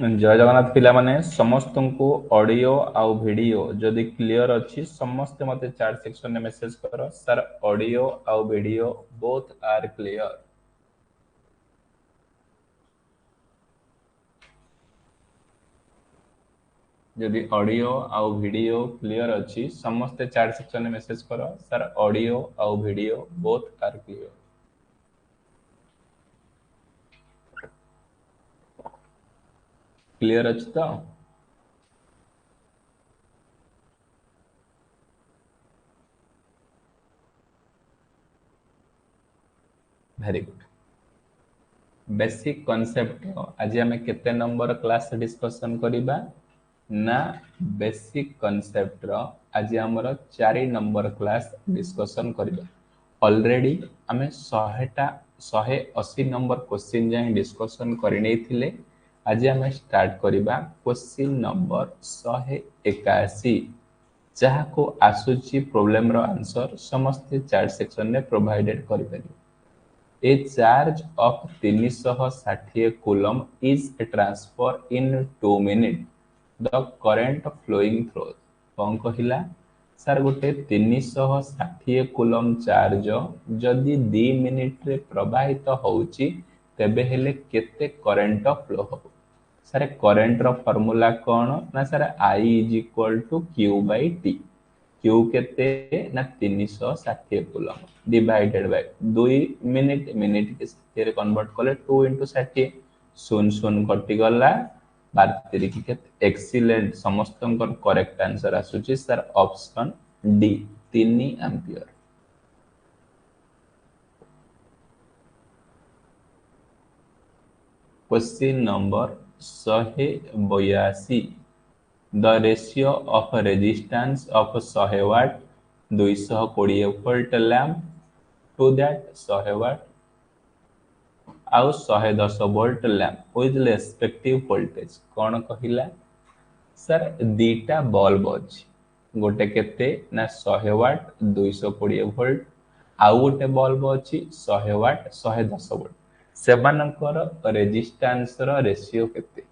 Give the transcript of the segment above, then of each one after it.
जय जगन्नाथ पिला माने समस्त को ऑडियो आउ वीडियो जदि क्लियर अच्छी समस्त मते चैट सेक्शन में मेसेज करो सर ऑडियो आउ वीडियो बोथ आर क्लियर। जदि ऑडियो आउ वीडियो क्लियर अच्छी समस्त चैट सेक्शन में मेसेज करो सर ऑडियो आउ video both are clear. Clear अच्छी तो वेरी गुड। बेसिक कॉन्सेप्ट आज आम केते नंबर क्लास डिस्कशन करिबा ना बेसिक कॉन्सेप्ट रो आज हमर 4 नंबर क्लास डिस्कशन करिबा। ऑलरेडी आम 180 नंबर क्वेश्चन जाए डिस्कशन करने आज आम स्टार्ट करिबा क्वेश्चन नंबर 181 जहाँ को आसुची प्रॉब्लम रो आंसर समस्त चैट सेक्शन में प्रोवाइडेड करि परिबे। A charge of 360 coulomb is transferred in 2 minutes. The current flowing through कौन कहिला सर गोटे 360 कुलम चार्ज जदि 2 मिनिट रे प्रवाहित होउची तेबे हेले केते करंट फ्लो हो। सर करंट रो फार्मूला कौन ना sir I is equal to Q by T। Q केते ना 360 coulomb divided by 2 minute minute के साथे रे कन्वर्ट कले 2 into 60 शून शून कटि गला 12 की केते एक्सीलेंट समस्त करेक्ट आंसर आसुची sir option D 3 ampere. Question number 182 the ratio of resistance of 100 watt 220 volt lamp to that 100 watt आउ 110 volt lamp with respective voltage कौन कहिला सर दीटा बल्ब अछि गोटे केते ना 100 वाट 220 वोल्ट आउ गोटे बल्ब अछि 100 वाट 110 वोल्ट सेमानकर रेजिस्टेंस रो रेशियो केते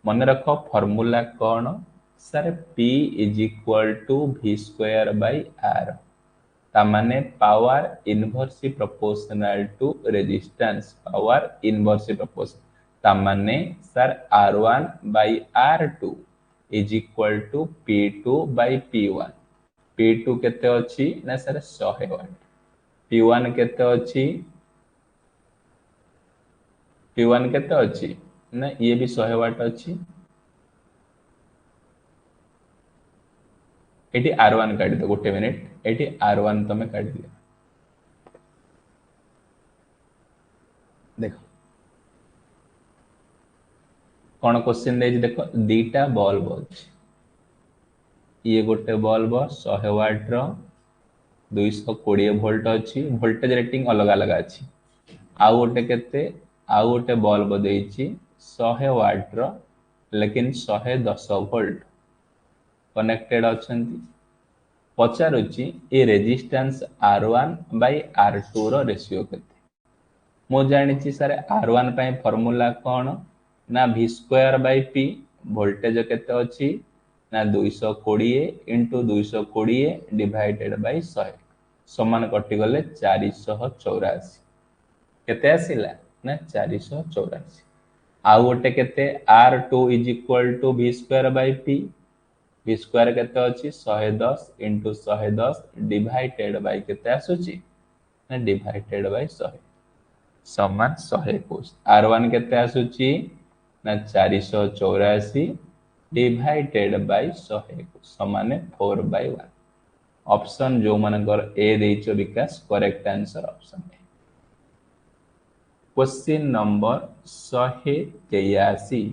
मन रख फार्मूला कौन sir P is equal to V square by R तामाने power inversely proportional to resistance power inversely proportional तामाने sir R1 by R2 is equal to P2 by P1। P2 केते अछि ना सर 100 वाट P1 केते अछि P1 केते अछि ना ये भी 100 वाट अछि एटी R1 काट दो गोटे मिनिट एटी R1 तमे काट दियो देखो कौन क्वेश्चन दे देखो दीटा बल्ब अछि ये गोटे बल्ब 100 वाट रो 220 वोल्ट अछि वोल्टेज रेटिंग अलग अलग अछि आउ गोटे केते आउ गोटे बल्ब देछि 100 वाट रो लेकिन 110 वोल्ट कनेक्टेड अछंती पचारुची ए रेजिस्टेंस R1 by R2 रो रेशियो केते मो जानिछि सर R1 पय फार्मूला कोन ना V square by P voltage केते अछि ना 220 into 220 डिवाइडेड by 100 समान कटि गले 484 केते आसिला ना 484 आउ गोटे केते R2 is equal to V square by P V square केते अछि 110 into 110 डिवाइडेड बाय केते आसुची ना डिवाइडेड बाय 100 समान 121 R1 केते आसुची ना 484 डिवाइडेड बाय 100 समान 4 by 1 ऑप्शन जो मानकर ए देइचो Vikas correct answer option A. Question number 183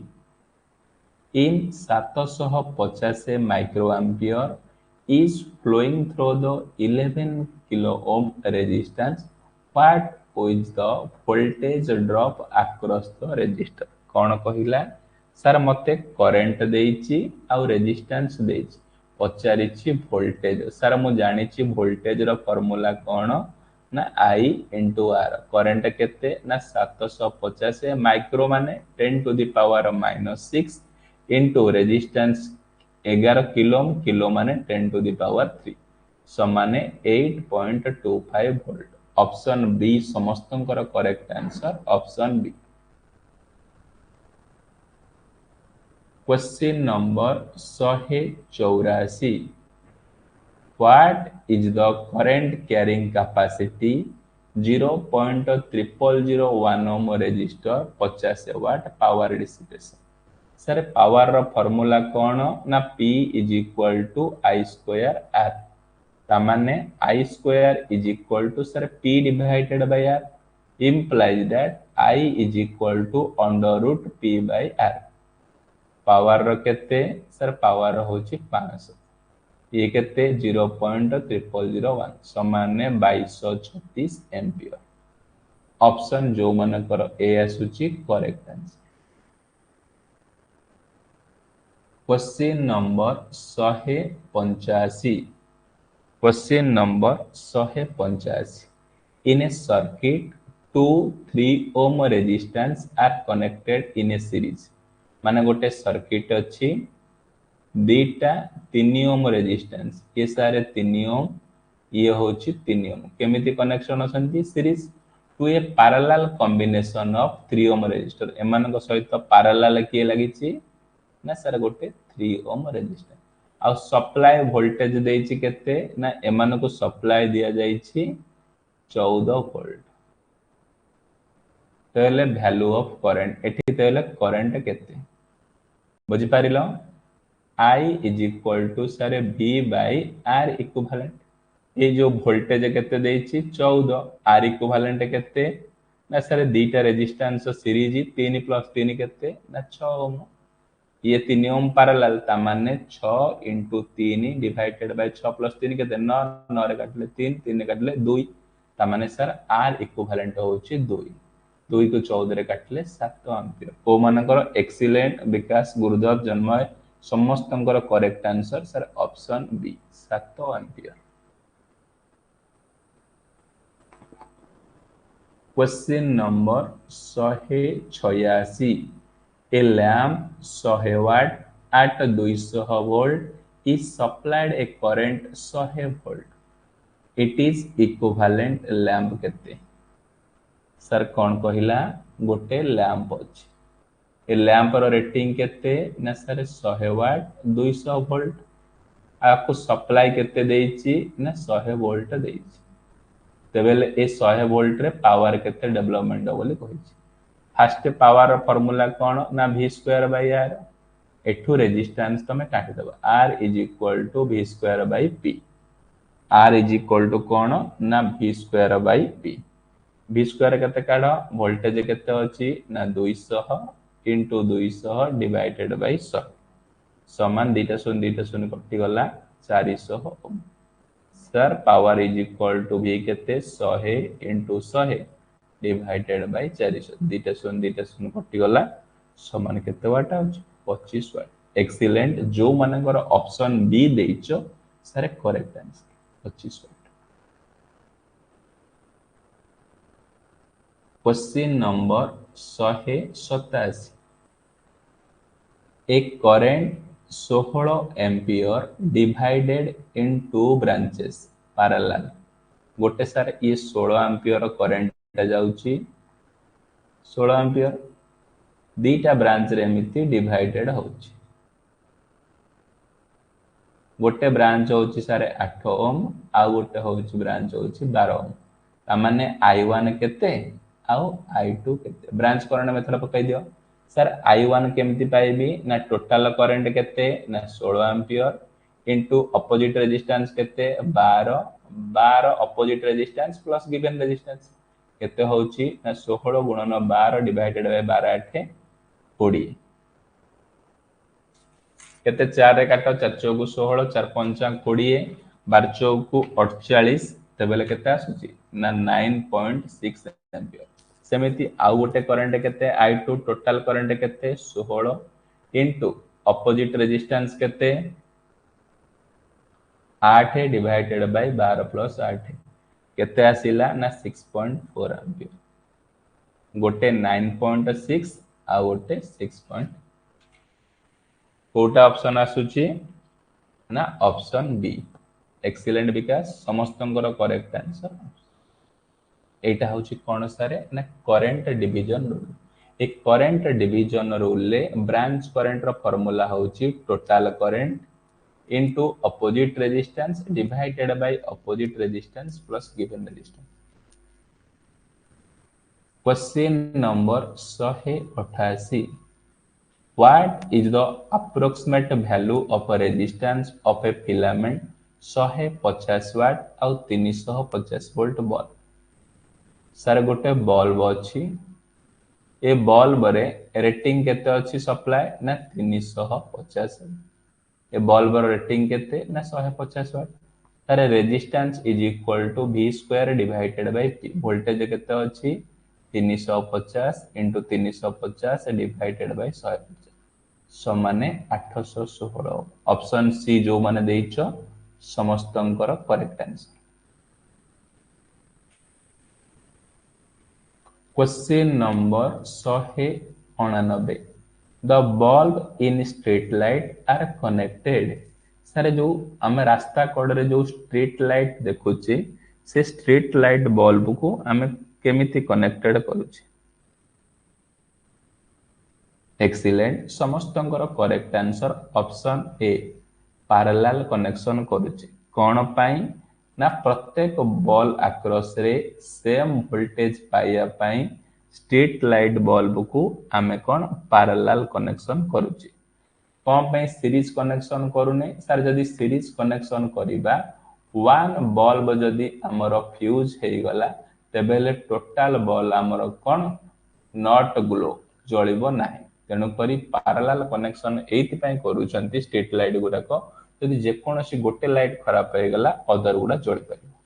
in 750 microampere is flowing through the 11 kilo ohm resistance what is the voltage drop across the resistor कौन कहिला सर मते करंट देइची आउ रेजिस्टेंस देइची पचारिची वोल्टेज सर मु जानिची voltage रो formula कौन ना I into R current केते ना 750 micro माने 10 to the power -6 into resistance 11 kilo kilo माने 10 टू द पावर 3 समाने 8.25 वोल्ट ऑप्शन बी समस्तंकर correct answer option B question number 184 What is the current carrying capacity 0.0001 ohm resistor 50 watt power dissipation sir power रो formula कौन ना P is equal to I square R तामाने I square is equal to sir P divided by R implies that I is equal to under root P by R power रो केते sir power होची 500 ये केते 0.0001 समान 2236 ampere option जो मनकर ए आसुची correct answer question number 185 question number 185 इन ए circuit 2-3 ohm resistance R connected इन ए series माने गोटे सर्किट अछि दीटा 3 ओम रेजिस्टेंस ये सारे 3 ओम ये होची 3 ओम केमिति कनेक्शन असंती series to a parallel combination of 3 ohm resistor एमान को सहित पैरेलल के लागि ना सर गोटे 3 ओम रेजिस्टर आ सप्लाई वोल्टेज देछि केते ना एमान को सप्लाई दिया जाइछि 14 वोल्ट तले वैल्यू ऑफ करंट एठी तले करंट केते बुझि पारिलो I is equal to sir V by R equivalent ये जो वोल्टेज केते देछि 14 R इक्विवेलेंट केते ना सर दीटा रेजिस्टेंस सीरीज 3 + 3 केते ना 6 ओम ये 3 ओम पैरेलल ता माने 6 * 3 डिवाइडेड बाय 6 + 3 केते 9 9 रे काटले 3 3 रे काटले 2 ता माने सर R इक्विवेलेंट होची 2 2 को 14 रे काटले 7 एम्पियर को मानकर एक्सीलेंट विकास गुरुदेव जन्मय समस्तंकर correct answer sir option B 7 ampere question number 186 A lamp 100 watt at 200 volt is supplied a current 100 volt. It is equivalent lamp केते सर कौन कहिला गोटे लैंप अछि ए लैंप रो रेटिंग केते ना सर 100 वाट 200 वोल्ट आपको सप्लाई केते देछि ना 100 वोल्ट देछि तेबेले ए 100 वोल्ट रे पावर केते डेवलपमेंट बोली कहिछि फर्स्ट पावर फार्मूला कौन ना V स्क्वायर बाय R एठू रेजिस्टेंस तमे काटि देबा R is equal to V square by P R is equal to कौन ना V square by P V square केते काढ वोल्टेज केते अछि ना 200 into 200 divided by 100 समान दीटा शून्य कटि गला 400 ohm sir power is equal to V केते 100 into 100 डिवाइडेड बाय 400 दीटा शून्य कटि गला समान केते वाट अछि 25 वाट एक्सीलेंट जो मानकर ऑप्शन बी देइछो sir correct answer 25 watt question number 187 एक current 16 ampere divided in two branches parallel गोटे सर ये 16 एम्पियर करंट जाउची 16 एम्पियर दीटा ब्रांच रे एमिति डिवाइडेड होची गोटे ब्रांच होची सर 8 ओम आ गोटे होची ब्रांच होची 12 ओम ता माने I1 केते आउ I2 केते ब्रांच करंट मेथड पकाई दियो सर I1 केमति पाइबी ना टोटल करंट केते ना 16 एम्पियर इनटू अपोजिट रेजिस्टेंस केते 12 12 opposite resistance plus given resistance केते होची ना 16 गुणन 12 डिवाइडेड बाय 12 8 20 केते 4 रे काटो 4 चौक 16 4 5 20 12 चौक 48 तेबेले केते आसुची ना 9.6 एम्पियर सेमिति आउ गोटे करंट केते I2 टोटल करंट केते 16 इनटू अपोजिट रेजिस्टेंस केते 8 डिवाइडेड बाय 12 प्लस 8 केते आसिला ना 6.4 एम्पियर गोटे 9.6 आ गोटे 6. कोटा ऑप्शन आसुची ना ऑप्शन बी एक्सीलेंट विकास समस्तंकर करेक्ट आंसर एटा होची कोन सारे ना करंट डिवीजन रूल एक करंट डिवीजन रूल ले ब्रांच करंट रो फार्मूला होची total current into opposite resistance divided by opposite resistance plus given resistance. Question number 188. What is the approximate value of a resistance of a filament 150 watt और 350 volt bulb? Sir गोटे bulb अच्छी ए bulb रे rating केते अच्छी supply ना 350 ए bulb rating केते ना 150 watt तारे resistance is equal to v square divided by p voltage केते अछि 350 into 350 डिवाइडेड बाय 150 समाने 816 ऑप्शन सी जो माने देइछो समस्तंकर correct answer. Question number 199. The bulb in street light are connected. सारे जो आम रास्ता कड़े जो स्ट्रीट लाइट देखुचे से स्ट्रीट लाइट बल्ब को आम केमिति कनेक्टेड करूचे. एक्सीलेंट समस्तंकर correct answer option A parallel connection करूचे. कोन पाई ना प्रत्येक बॉल आक्रॉस रे सेम वोल्टेज पाइया पाई स्ट्रीट लाइट बल्ब को आमे कोन पैरेलल कनेक्शन करूची. कोन पाई सीरीज कनेक्शन करूने सर जदी सीरीज कनेक्शन करिबा वन बल्ब जदी हमर फ्यूज हे गला तेबेले टोटल बल्ब हमर कोन नॉट ग्लो जळिबो नाही. तेणु करी पैरेलल कनेक्शन एथि पाई करूचंती स्ट्रीट लाइट गुराको यदि जेकोसी गोटे लाइट खराब हो गला अदर गुडा जळि परिबो.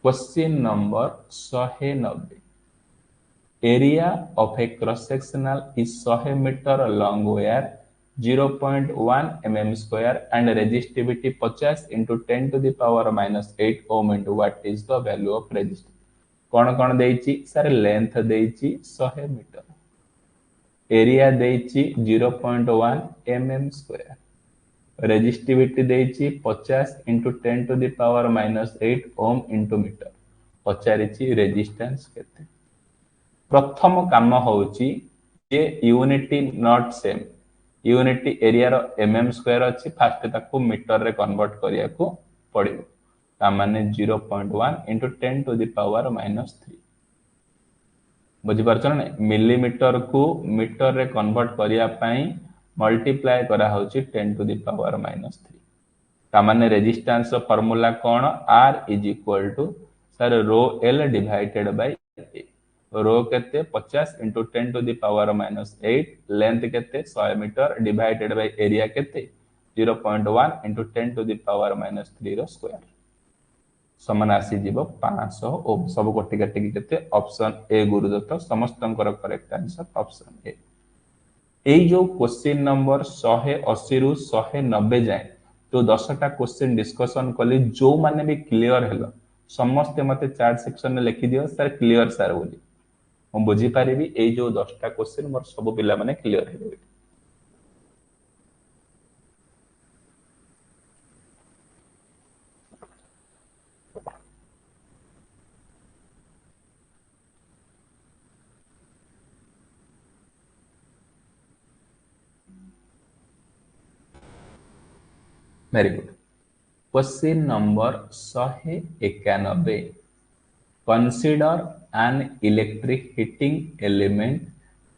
Question number 190. Area of a cross sectional is 100 metre long wire 0.1 mm square and resistivity 50 into 10 to the power minus 8 ohm into what is the value of resistivity. कौन कौन देइची सर लेंथ देइची 100 metre area देइची 0.1 mm square resistivity देइची 50 into 10 to the power minus 8 ohm into meter पचारिची resistance केते. प्रथम काम होउची जे यूनिटी नॉट सेम यूनिटी एरिया रो mm स्क्वायर अछि फास्ट ताको मीटर रे कन्वर्ट करिया को पड़िबो ता माने 0.1 into 10 to the power minus 3 बुझि परछन नै मिलीमीटर को मीटर रे कन्वर्ट करिया पई मल्टीप्लाई करा होची 10 to the power minus 3 ता माने रेजिस्टेंस रो फार्मूला कोन r is equal to sir रो l divided by a रो केते 50 into 10 to the power minus 8 length केते 100 मीटर डिवाइडेड बाय एरिया केते 0.1 into 10 to the power minus 3 रो स्क्वायर समान आसी जीवो 500 ओम सब कोटि काटि केते ऑप्शन ए गुरुदत्त समस्तंकर करेक्ट आंसर ऑप्शन ए. एई जो क्वेश्चन नंबर 180 रु 190 जाए तो 10टा क्वेश्चन डिस्कशन कली जो माने भी क्लियर हेलो समस्त मते चैट सेक्शन में लिखि दियो सर क्लियर सर बोली हम बुझी पारिबी ए जो 10टा क्वेश्चन मोर सब पिला माने क्लियर हेबे. Very good. Question number 191. Consider an electric heating element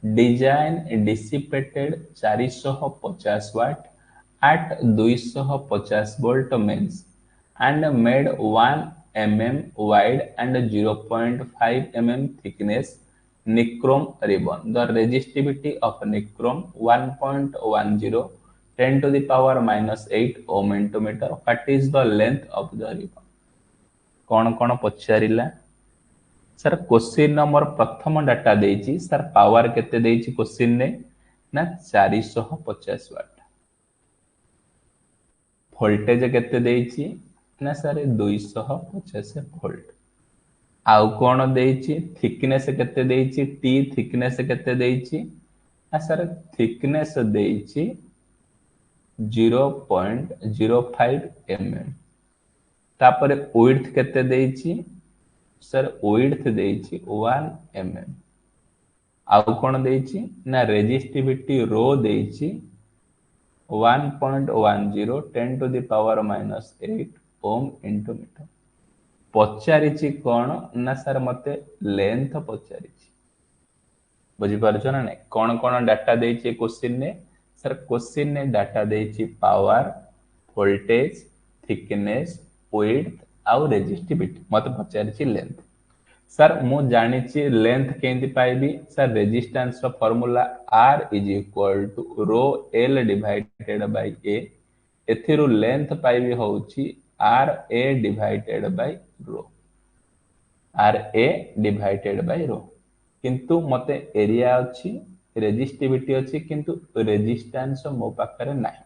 design dissipated 450 watt at 250 volt mains and made 1 mm wide and 0.5 mm thickness nichrome ribbon. The resistivity of nichrome 1.10 10 to the power minus 8 ohm into meter. What is the length of the ribbon? कौन कौन पचारिला sir question number प्रथम data देइची sir power केते देइची question ने ना 450 वाट voltage केते देइची ना sir 250 volt. आउ कौन देइछि थिकनेस केते देइछि टी थिकनेस केते देइछि ना सर थिकनेस देइछि 0.05 mm। तापर विड्थ केते देइछि सर विड्थ देइछि 1 mm। आउ कौन देइछि ना रेजिस्टिविटी रो देइछि 1.10 10 to the power minus 8 ohm into metre. पचारिछि कौन ना सर मते लेंथ पचारिछि। बुझिपारुछ ना नहीं कौन कौन डाटा देइछि क्वेश्चन ने सर क्वेश्चन ने डाटा देइछि पावर वोल्टेज थिकनेस विड्थ आउ रेजिस्टिविटी मते पचारिछि लेंथ। सर मु जानिछि लेंथ केंति पाइबी सर रेजिस्टेंस रो formula R is equal to rho L divided by A। एथिरु लेंथ पाइबी होउछि RA divided by rho RA divided by rho. किंतु मते एरिया अछि रेजिस्टिविटी अछि किंतु रेजिस्टेंस मो पाखरे नाही।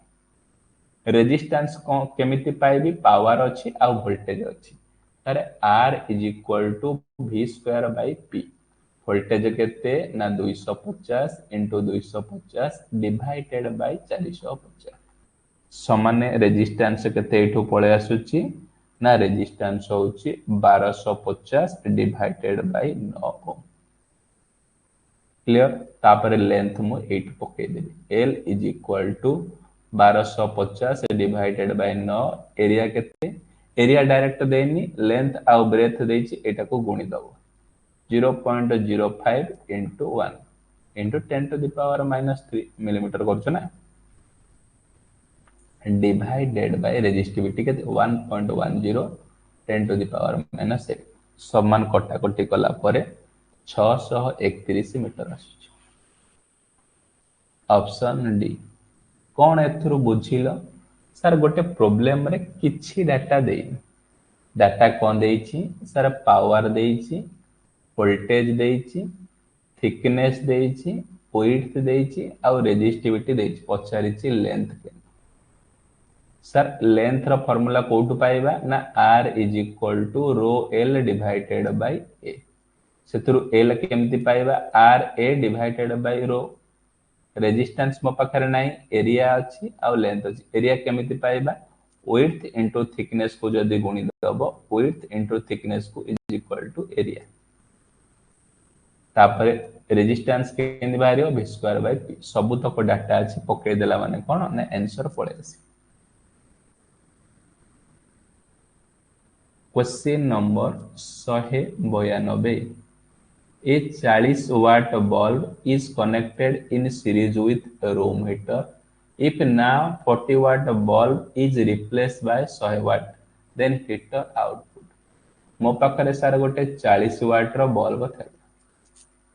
रेजिस्टेंस केमिति पाइबी पावर अछि आ वोल्टेज अछि तारे R is equal to V square by P। Voltage केते ना 250 इंटू 250 डिवाइडेड बाय 450 समान रेजिस्टेंस केते एठू पळे आसुची ना रेजिस्टेंस होउची 1250 डिवाइडेड बाय 9 ओम। क्लियर तापर लेंथ मु 8 पके देबी L is equal to 1250 divided by 9 area केते एरिया डायरेक्ट देनी लेंथ आउ ब्रेथ देइछि एटा को गुणी दबो 0.05 into 1 into 10 to the power minus 3 millimetre करछ ना डिवाइडेड बाय रेजिस्टिविटी के 1.10 10 to the power minus 8 समान कटा कटी कला परे 631 मीटर आसुछि। ऑप्शन डी कौन एथुरु बुझिल सर गोटे प्रॉब्लम रे किछि डाटा देइनि डाटा कौन देइछि सर पावर देइछि वोल्टेज देइछि थिकनेस देइछि विड्थ देइछि आ रेजिस्टिविटी देइछि पचारिछि लेंथ के सर लेंथ रो फार्मूला कोठु पाइबा ना R is equal to rho L divided by A। सेतुरु L केमति पाइबा RA divided by rho resistance मो पाखरे नाही एरिया अछि आ लेंथ अछि एरिया केमिति पाइबा विड्थ इनटू थिकनेस को जदी गुणी दबो विड्थ इनटू थिकनेस को इज इक्वल टू एरिया तापर रेजिस्टेंस केमति बाहरियो v स्क्वायर बाय p सब तक डाटा अछि पके देला माने कोन ना आंसर पळे आसी। Question number 192 A 40 watt bulb is connected in series with a room heater. If now 40 watt bulb is replaced by 100 watt, then heater output. मो पाखरे सार गोटे 40 वाट रो बल्ब था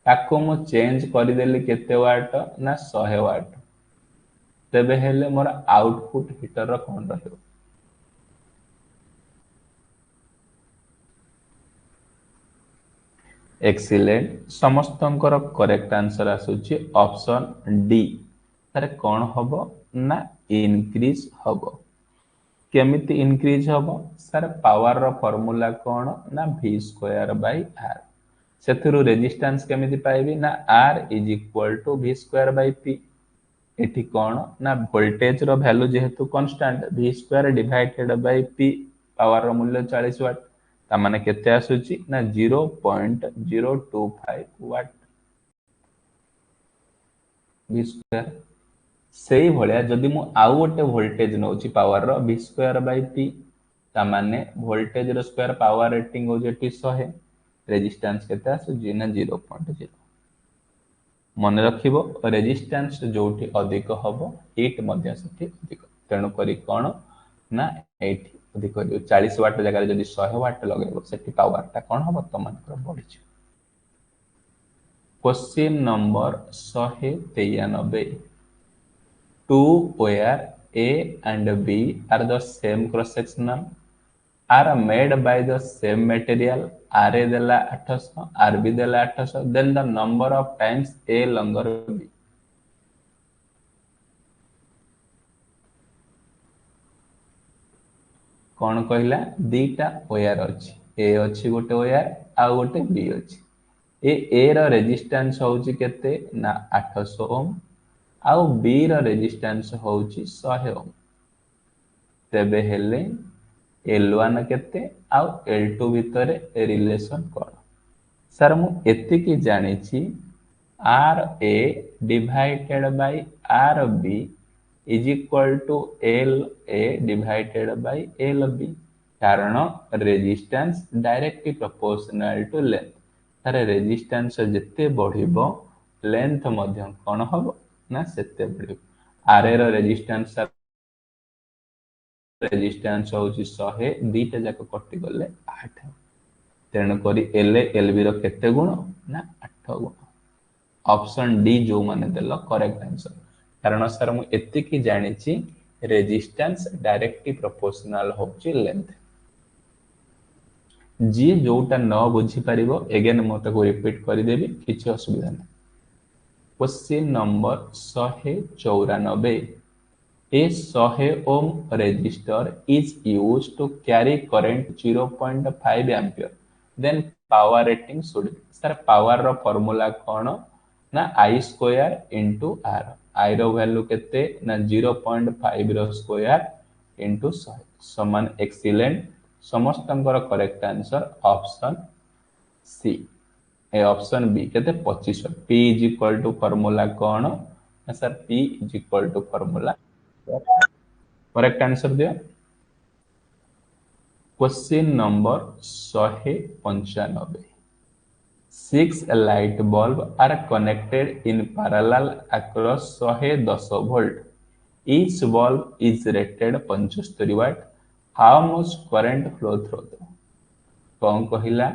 ताको मु चेंज कर देली केते वाट ना 100 वाट तबे हेले मोर आउटपुट हीटर रो कोन रहयो। एक्सीलेंट समस्तंकर करेक्ट आंसर आसुची ऑप्शन डी तारे कौन हबो ना इंक्रीज हबो। केमिति इंक्रीज हबो सर पावर रो फार्मूला कौन ना v स्क्वायर बाय r सेथुरु रेजिस्टेंस केमिति पाइबी ना r is equal to v square by p एठी कौन ना वोल्टेज रो वैल्यू जेहेतु constant v square divided by p power रो मूल्य 40 वाट ता माने केते आसुची ना 0.025 वाट v स्क्वायर सेही भलिया जदि मु आउ गोटे वोल्टेज नउची पावर रो v स्क्वायर बाय p ता माने वोल्टेज रो स्क्वायर पावर रेटिंग हो जेटी 100 रेजिस्टेंस केते आसुची ना 0.0 मन रखिबो रेजिस्टेंस जोठी अधिक हबो हीट मध्य सेठी अधिक तेणु करी कोन ना एठी अधिक 40 वाट जगह जदि 100 वाट लगेबो सेठी पावर ता कोन हबो त मानकर बढ़ी छ। Question number 193 two where A and B are the same cross sectional are made by the same material RA देला 800 RB देला 800 then the number of times A longer B। कौन कहला दीटा वायर अच्छी ए अच्छी गोटे वायर आउ गोटे बी अच्छी ए रो रेजिस्टेंस होउची केते ना 800 ओम आउ बी रो रेजिस्टेंस होउची 100 ओम तेबे हेले L1 केते आउ L2 भितरे रिलेशन कौन सर मु एतिकी जानिछि R A divided by R B is equal to L A divided by L B कारण resistance directly proportional to length तार रेजिस्टेंस जिते बढ़िबो लेंथ मध्य कौन हबो ना सेते बढ़िबो आर ए रो रेजिस्टेंस होउची 100 दीटा जाक कटि गले 8 तेणु करी एल एल बी रो केते गुण ना 8 गुण ऑप्शन डी जो माने देलो करेक्ट आंसर कारण सर मु एतिकी जानिछि रेजिस्टेंस डायरेक्टली प्रोपोर्शनल होउची लेंथ जी जोटा न बुझी परिबो अगेन मते को रिपीट करि देबी किछि असुविधा नै question number 194 A 100 ohm resistor is used to carry current 0.5 ampere. Then power rating should be. Sir, power रो formula कौन ना I square into R. I row value केते ना 0.5 रो square into 100. समान excellent. समस्तंकर correct answer option C. ए option B केते 25. P is equal to formula कौन ना sir P is equal to formula correct answer दिया question number 195 6 light bulb are connected in parallel across 110 volt each bulb is rated 75 watt how much current flow through कौन कहला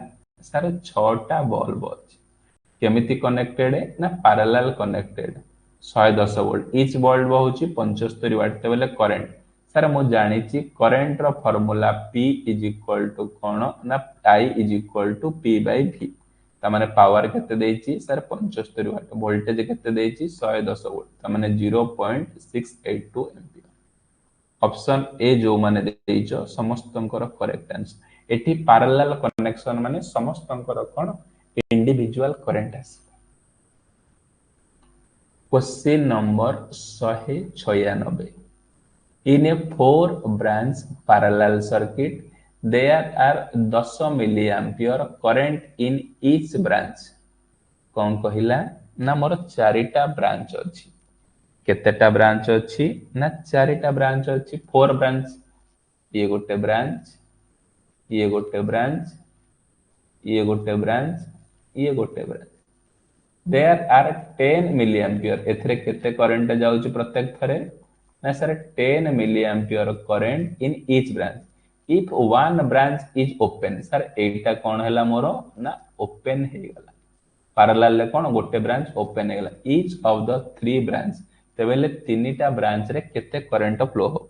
sir 6टा bulb अछि केमिति connected ना parallel connected 110 volt each bulb होची 75 watt तेबले current sir मु जानिछि करंट रो formula P is equal to कोन ना I is equal to P by V त माने पावर केते देछि सर 75 वाट वोल्टेज केते देछि 110 वोल्ट त माने 0.682 एम्पियर ऑप्शन ए जो माने देइछो समस्तंकर करेक्ट आंसर एठी पैरेलल कनेक्शन माने समस्तंकर कोन इंडिविजुअल करंट आसी question number 196 in a 4 branch parallel circuit there are 10 milliampere current in each branch कौन कहिला ना मोर 4टा ब्रांच अछि केतेटा ब्रांच अछि ना 4टा ब्रांच अछि 4 ब्रांच ये गोटे ब्रांच ये गोटे ब्रांच ये गोटे ब्रांच ये गोटे ब्रांच there are 10 milliampere एथरे केते करंट जाउची प्रत्येक थरे ना sir 10 milliampere current in each branch if one branch is open sir एटा कोन हैला मोर ना ओपन हे गला पैरेलल ले कोन गोटे ब्रांच ओपन हे गला each of the 3 branch तेबेले तीनटा ब्रांच रे केते करंट फ्लो हो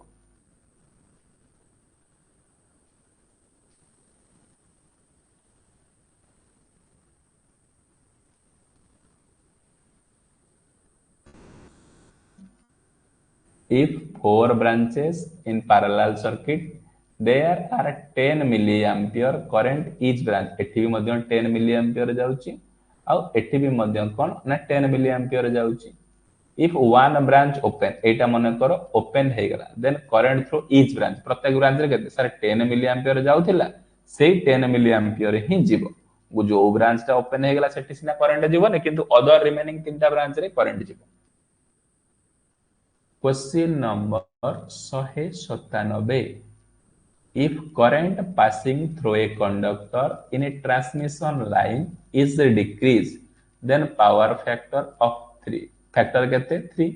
if 4 branches in parallel circuit there are 10 milliampere current each branch एठी भी मध्य 10 milliampere जाउची आ एठी भी मध्य कोन ना 10 milliampere जाउची if one branch open एटा मन करो ओपन हे गला then current through each branch प्रत्येक ब्रांच रे केते सर 10 milliampere जाउथिला सेही 10 milliampere ही जीवो जो ब्रांच ता ओपन हे गला सेठी सिना करंट जीवो ने किंतु अदर रिमेनिंग तीनटा ब्रांच रे करंट जीवो question number 197 if current passing through a conductor in a transmission line is decreased then power factor of 3 factor केते 3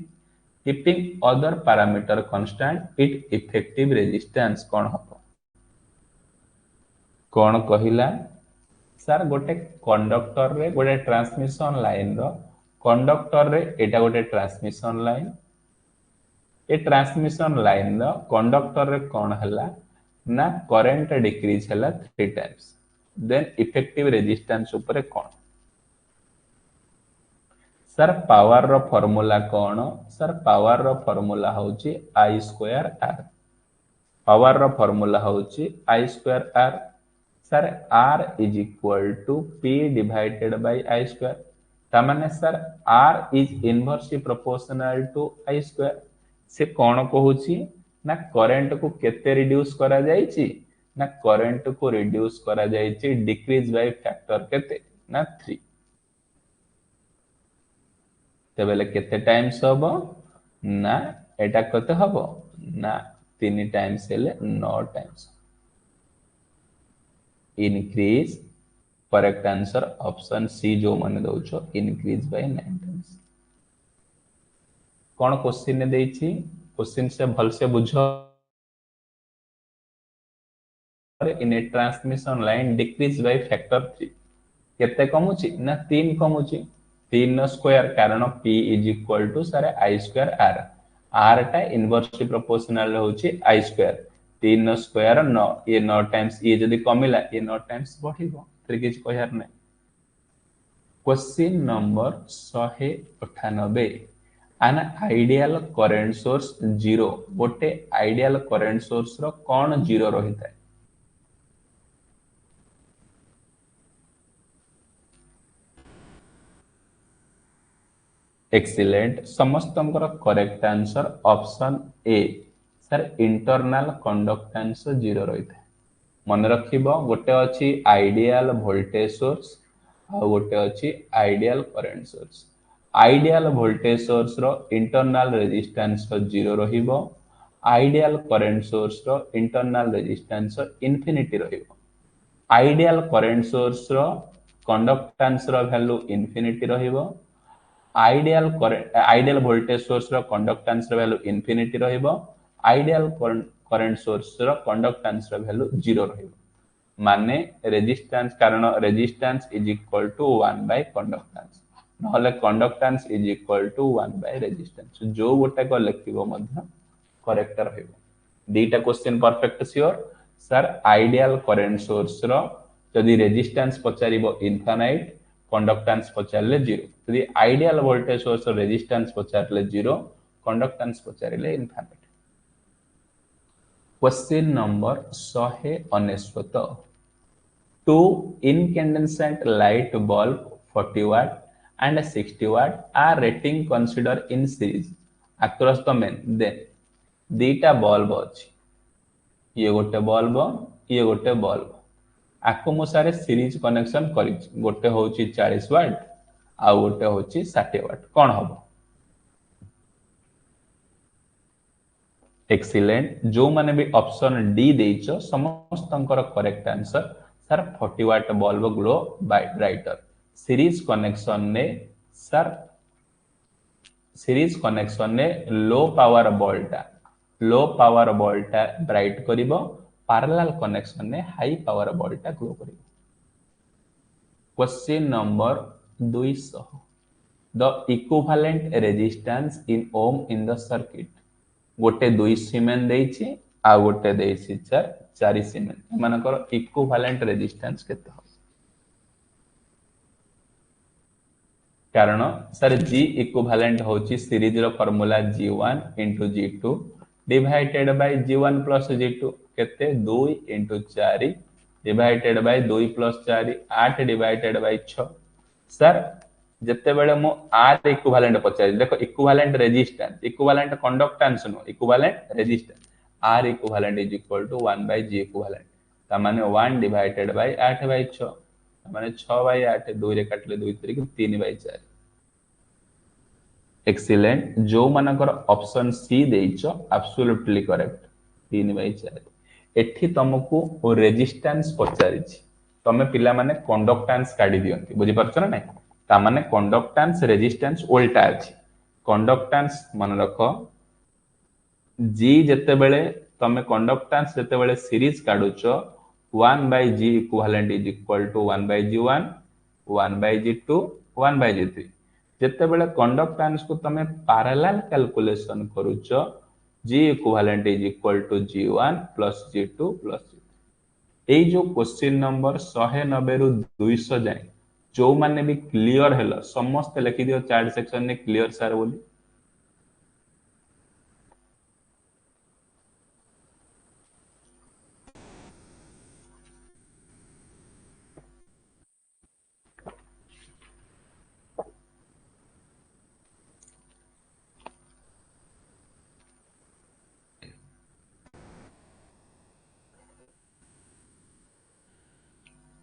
keeping other parameter constant it effective resistance कोन हो कोन कहिला sir गोटे conductor रे गोटे transmission line रो conductor रे एटा गोटे transmission line ए transmission line रो conductor रे कोन हला ना करंट डिक्रीज हला 3 टाइम्स देन इफेक्टिव रेजिस्टेंस ऊपर कोन सर पावर रो फार्मूला कोन सर पावर रो फार्मूला होची I स्क्वायर R पावर रो फॉर्मूला होची I square R sir R is equal to P divided by I square तामाने sir R is inversely proportional to I square से कौन कहूची ना करंट को केते रिड्यूस करा जायछि ना करंट को रिड्यूस करा जायछि डिक्रीज बाय फैक्टर केते ना 3 तेबेले केते टाइम्स हबो ना एटा कते हबो ना 3 टाइम्स हेले 9 times increase correct answer option C जो माने दउछो increase by 9 टाइम्स कौन क्वेश्चन ने देछि क्वेश्चन से भल से बुझो in a transmission line decrease by factor 3 केते कमुची ना 3 कमुची 3 नो स्क्वायर कारण p इज इक्वल टू सारे i स्क्वायर r r टा इनवर्सली प्रोपोर्शनल होची i स्क्वायर 3 नो स्क्वायर 9 ये 9 टाइम्स ये जदी कमिला ये 9 टाइम्स बढ़िबो फिर किछ कहयार नै question number 198 an ideal current source 0 गोटे आइडियल करंट सोर्स रो कोन 0 रहिता एक्सीलेंट समस्त correct answer option A sir internal conductance 0 रही है मन रखिबो गोटे अछि आइडियल वोल्टेज सोर्स आ गोटे अछि ideal current source ideal voltage source रो इंटरनल रेजिस्टेंस 0 रहिबो आइडियल करंट सोर्स रो इंटरनल रेजिस्टेंस इनफिनिटी रहिबो आइडियल करंट सोर्स रो कंडक्टेंस रो वैल्यू इनफिनिटी रहिबो आइडियल वोल्टेज सोर्स रो कंडक्टेंस रो वैल्यू इनफिनिटी रहिबो आइडियल करंट सोर्स रो कंडक्टेंस रो वैल्यू 0 रहिबो माने रेजिस्टेंस कारण resistance is equal to 1 by conductance नहले conductance is equal to 1 by resistance जो गोटे को लिखिबो मध्य करेक्ट रहिबो दीटा question perfect sure sir ideal current source रो जदी रेजिस्टेंस पचारिबो इनफाइनाइट कंडक्टेंस पचारले 0 यदि आइडियल वोल्टेज सोर्स रेजिस्टेंस पचारले 0 कंडक्टेंस पचारले infinite question number 199 two incandescent light bulb 40 watt and 60 watt are rating considered in series across the main then दीटा bulb अछि ये गोटे बल्ब ये गोटे बल्ब आको मो सारे सीरीज कनेक्शन करि गोटे होची 40 वाट आ गोटे होची 60 वाट कोन हबो एक्सीलेंट जो माने भी ऑप्शन डी देइछो समस्तंकर correct answer sir 40 watt bulb glow brighter series connection ने सर सीरीज कनेक्शन ने लो पावर बल्बटा ब्राइट करिवो पैरेलल कनेक्शन ने हाई पावर बल्बटा ग्लो करिवो question number 200 the equivalent resistance in ohm in the circuit गोटे 2 सीमेन देइछि आ गोटे देइछि 4 सीमेन एमानकर इक्विवेलेंट रेजिस्टेंस केते हो कारण सर G इक्विवेलेंट होची सीरीज रो formula G1 * G2 divided by G1 + G2 केते 2 * 4 divided by 2 + 4 8 divided by 6 sir जते बेले मो R इक्विवेलेंट पचारि देखो इक्विवेलेंट रेजिस्टेंस इक्विवेलेंट कंडक्टेंस नो equivalent resistance R equivalent is equal to 1 by G equivalent ता माने 1 डिवाइडेड बाय 8 बाय 6 ता माने 6 बाय 8 2 रे काटले 2 3 3 बाय 4 एक्सीलेंट जो मानकर ऑप्शन सी देइछो एब्सोल्युटली करेक्ट 3 बाय 4 एठी तुमको रेजिस्टेंस पचारिछि तमे पिला माने कंडक्टेंस काढी दियंती बुझि परछ ना नै ता माने कंडक्टेंस रेजिस्टेंस उल्टा अछि कंडक्टेंस मन रखो G जते बेले तमे कंडक्टेंस जते बेले series काढुछो 1 by G equivalent is equal to 1 by G1 1 by G2 1 by G3 जते बेले कंडक्टेंस को तमे पैरेलल कैलकुलेशन करूछो G equivalent is equal to G1 plus G2 plus G3 एई जो क्वेश्चन नंबर 190 रु 200 जाय जो माने भी क्लियर हेलो समस्त लिखि दियो चैट सेक्शन ने क्लियर सर बोली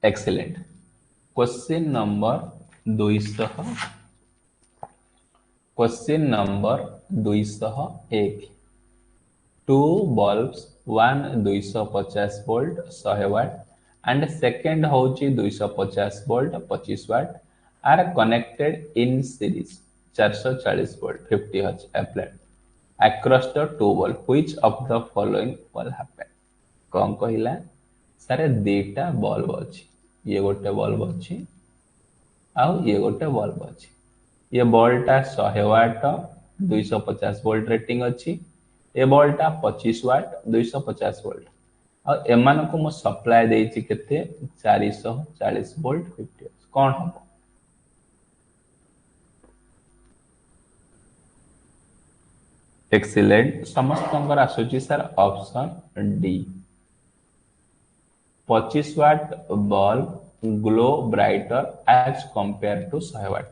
excellent. Question number 200 question number 201 two bulbs one 250 volt 100 watt and second होची 250 volt 25 watt are connected in series 440 volt 50 hertz applied across the two bulb which of the following will happen। कौन कहला सारे दीटा bulb अच्छी ये गोटे bulb अच्छी आउ ये गोटे बल्ब अच्छी ये बल्बटा 100 वाट 250 वोल्ट रेटिंग अच्छी ए बल्बटा 25 वाट 250 वोल्ट आ एमान को मो सप्लाई देइछि केते 440 वोल्ट 50 कौन हबो एक्सीलेंट समस्तंकर आसुची sir option D 25 watt bulb glow brighter as compare to 100 watt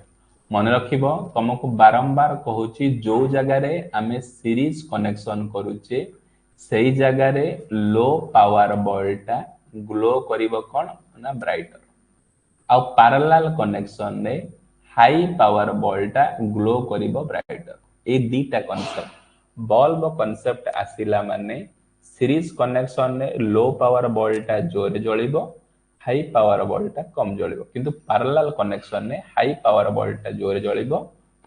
मन रखिबो तुमको बारंबार कहूची जो जगह रे आमे सीरीज कनेक्शन करूचे सही जगह रे लो पावर बल्बटा ग्लो करिवो कोन ना ब्राइटर आ पैरेलल कनेक्शन रे हाई पावर बल्बटा ग्लो करिवो ब्राइटर ए दीटा कांसेप्ट बल्ब कांसेप्ट आसिला माने सीरीज कनेक्शन रे लो पावर बल्बटा जोरे जळिबो हाई पावर बल्बटा कम जळिबो किंतु पैरेलल कनेक्शन रे हाई पावर बल्बटा जोरे जळिबो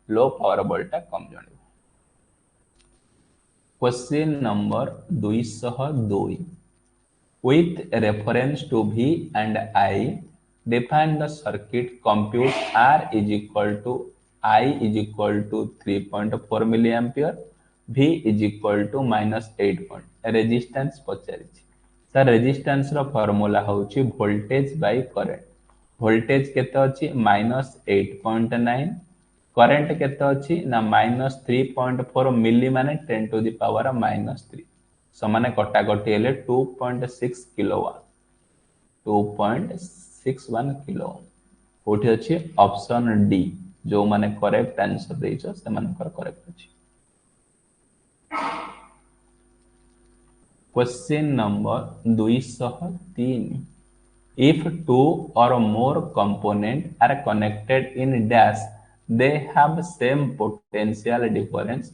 लो पावर बल्बटा कम जळिबो। Question number 202 with reference to V and I define the circuit compute R is equal to I is equal to 3.4 milliampere V is equal to minus 8 point resistance पचारिछि sir resistance रो formula होची voltage by current voltage केते अछि -8.9 current केते अछि ना -3.4 मिली माने 10 to the power -3 समान कटा कटी हेले 2.6 किलोवाट 2.61 किलो कोठी अछि ऑप्शन डी जो माने करेक्ट आंसर देइछो से मानकर करेक्ट अछि। Question number 203 if two or more components are connected in dash they have same potential difference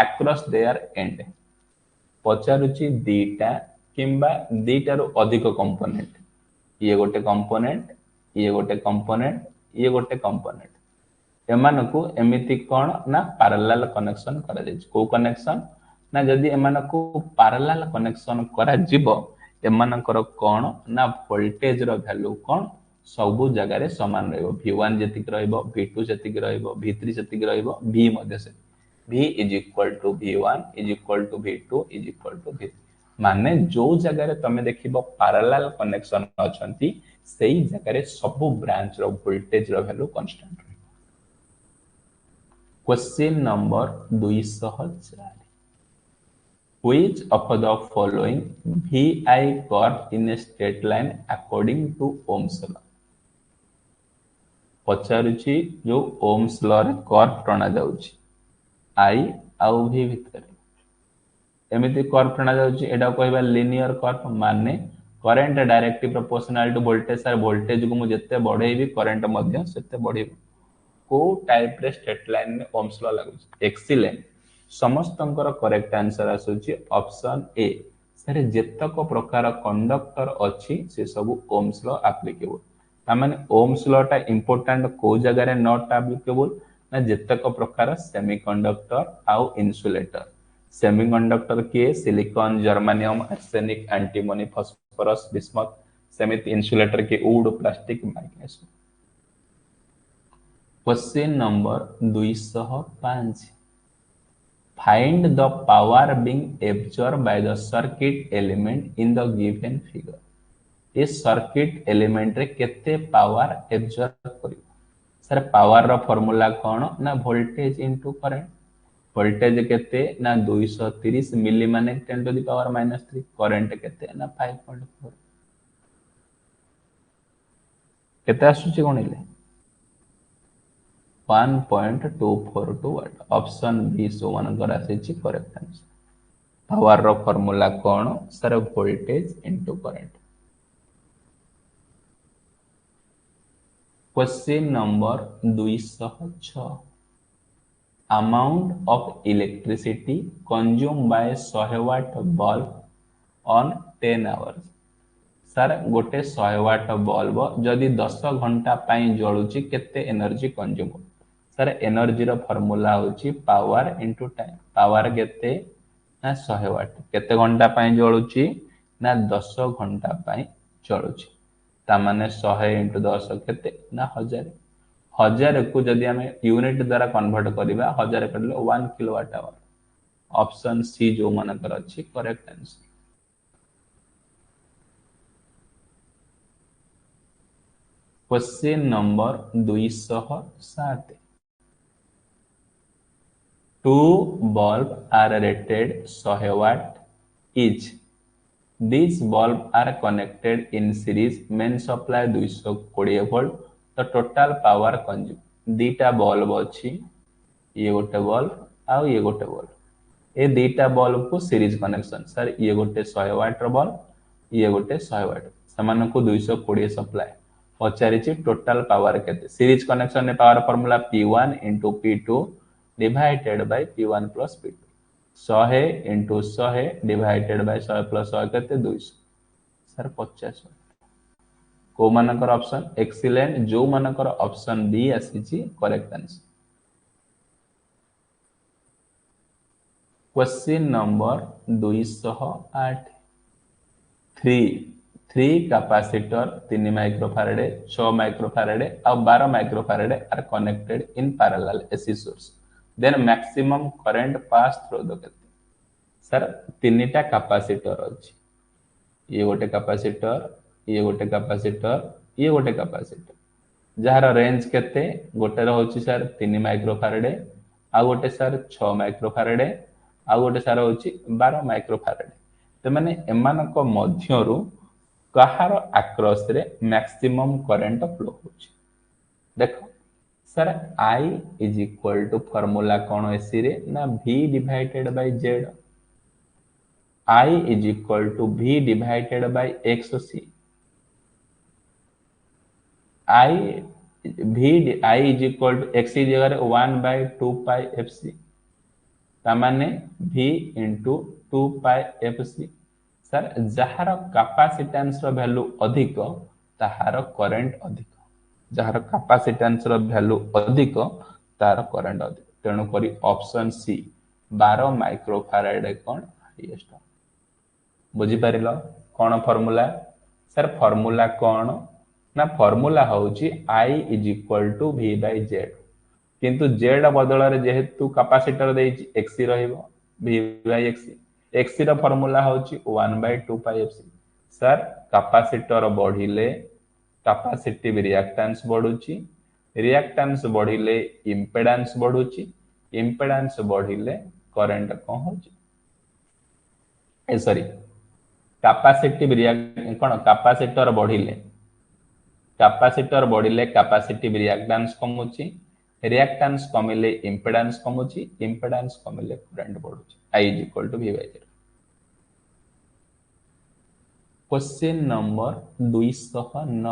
across their end पचारुची दीटा किंबा दीटा रो अधिक कंपोनेंट ये गोटे कंपोनेंट ये गोटे कंपोनेंट ये गोटे कंपोनेंट एमानकू एमिति कोन ना पैरेलल कनेक्शन करा जाय को कनेक्शन ना जदि एमानकू पैरेलल कनेक्शन करा जिवो एमानकर कोन ना वोल्टेज रो वैल्यू कोन सब जगह रे समान रहइबो v1 जतिक रहइबो v2 जतिक रहइबो v3 जतिक रहइबो v मध्ये से v is equal to v1 is equal to v2 is equal to v माने जो जगह रे तमे देखिबो पैरेलल कनेक्शन अछंती सेही जगह रे सब ब्रांच रो वोल्टेज रो वैल्यू कांस्टेंट रहइबो। Question number 204 which of the following VI curve in a straight line according to Ohm's law पचारुची जो Ohm's law रे कर्व टणा जाउची I आउ V भितर एमिति कर्व टणा जाउची एडा कहबा लिनियर कर्व माने current directly proportional to voltage sir voltage को मु जत्ते बढ़ेबी करंट मध्ये सेते बढ़ेबो को टाइप रे स्ट्रेट लाइन में Ohm's law लागुची एक्सीलेंट समस्तंकर करेक्ट आंसर आसुची ऑप्शन ए सर जेतक प्रकार कंडक्टर अछि से सब Ohm's law एप्लीकेबल तामाने Ohm's law टा इंपोर्टेंट को जगह रे नॉट एप्लीकेबल ना जेतक प्रकार सेमीकंडक्टर आउ इन्सुलेटर सेमीकंडक्टर के silicon germanium arsenic antimony phosphorus bismuth समेत इन्सुलेटर के would plastic magnesium. Question number 205 Find the power being absorbed by the circuit element in the given figure इस सर्किट एलिमेंट रे केते power absorb करियो sir power रो formula कोन ना voltage into current voltage केते ना 230 मिली माने 10 टू द पावर -3 करंट केते ना 5.4 केते आसुची कोनिले 1.242 वाट ऑप्शन बी सो वन कर आसीची करेक्ट आंसर पावर रो फार्मूला कोन sir voltage into current. Question number 206 amount of electricity consumed by 100 watt bulb on 10 hours sir गोटे 100 वाट बल्ब जदि 10 घंटा पाई जळुची केते एनर्जी कंज्यूम सर एनर्जी रो फार्मूला होची पावर इनटू टाइम पावर केते ना 100 वाट केते घंटा पाई जळुची ना 10 घंटा पाई जळुची ता माने 100 इनटू 10 केते ना 1000 1000 को जदि हमें यूनिट द्वारा कन्वर्ट करिबा 1000 करले 1 किलोवाट आवर ऑप्शन सी जो मानकर अछि correct answer question number 207 two bulb are rated 100 watt each these bulb are connected in series main supply 220 volt the total power consumed दीटा बल्ब अछि ये गोटे बल्ब आ ये गोटे बल्ब ए दीटा बल्ब को सीरीज कनेक्शन सर ये गोटे 100 वाट रो बल्ब ये गोटे 100 वाट समान को 220 सप्लाई पचारिछि टोटल पावर केते सीरीज कनेक्शन ने power formula P1 into P2 divided by P1 plus P2 100 into 100 divided by 100 plus 100 केते 200 सर 50 को मानकर ऑप्शन एक्सीलेंट जो मानकर ऑप्शन बी आसीछि correct answer question number 208 3 capacitor 3 microfarad 6 microfarad और 12 microfarad are connected in parallel AC source then maximum current pass through the केते sir तीनटा capacitor अछि ये गोटे कैपेसिटर ये गोटे कैपेसिटर ये गोटे कैपेसिटर जहार रेंज केते गोटे रहउछि सर 3 माइक्रोफैराड आ गोटे सर 6 माइक्रोफैराड आ गोटे सर होछि 12 माइक्रोफैराड त माने एमानक मध्यरु कहार आक्रॉस रे मैक्सिमम करंट फ्लो होछि देखो sir I is equal to formula कोन एसी रे ना V divided by Z I is equal to V divided by XC I is equal to XC जगह 1 by 2 pi FC तामाने V into 2 pi FC सर जहार capacitance रो value अधिक ताहार करंट अधिक जहार कैपेसिटेंस रो वैल्यू अधिक तार करंट अधिक तेणु करी ऑप्शन सी 12 माइक्रोफैराड कोन हाईएस्ट बुझी परिलो कोन फार्मूला सर फार्मूला कोन ना फार्मूला होउची I is equal to V by Z किंतु Z बदल रे जेहेतु कैपेसिटर देछि XC रहइबो V बाय XC XC रो फार्मूला होउची 1 by 2 pi FC sir capacitor बढ़िले कैपेसिटिव रिएक्टेंस बढ़ुची रिएक्टेंस बढ़िले इंपेडेंस बढ़ुची इंपेडेंस बढ़िले करंट कोन होउची ए सॉरी कैपेसिटिव रिएक्ट कोन कैपेसिटर बढ़िले कैपेसिटिव रिएक्टेंस कमुची रिएक्टेंस कमिले इंपेडेंस कमुची इंपेडेंस कमिले करंट बढ़ुची I is equal to V by Z question number 209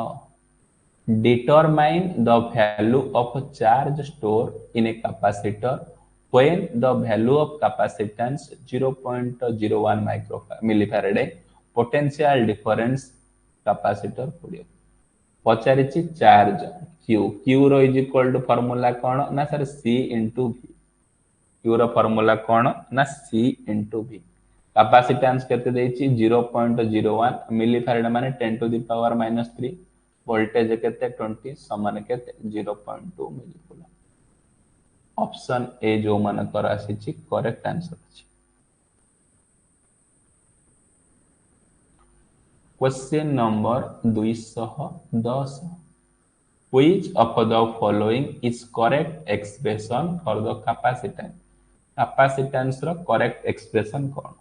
determine the value of charge stored in a capacitor when the value of capacitance 0.01 millifarad potential difference capacitor पड़ियो पचारिछि charge Q रो is equal to formula कोन ना sir C into V Q रो formula कोन ना C into V capacitance केते देछि 0.01 मिलीफैराड माने 10 टू द पावर -3 वोल्टेज केते 20 समान केते 0.2 मिलीकूलम ऑप्शन ए जो मन कर आसीछि करेक्ट आंसर अछि question number 210 which of the following is correct expression for the capacitance capacitance रो करेक्ट एक्सप्रेशन कोन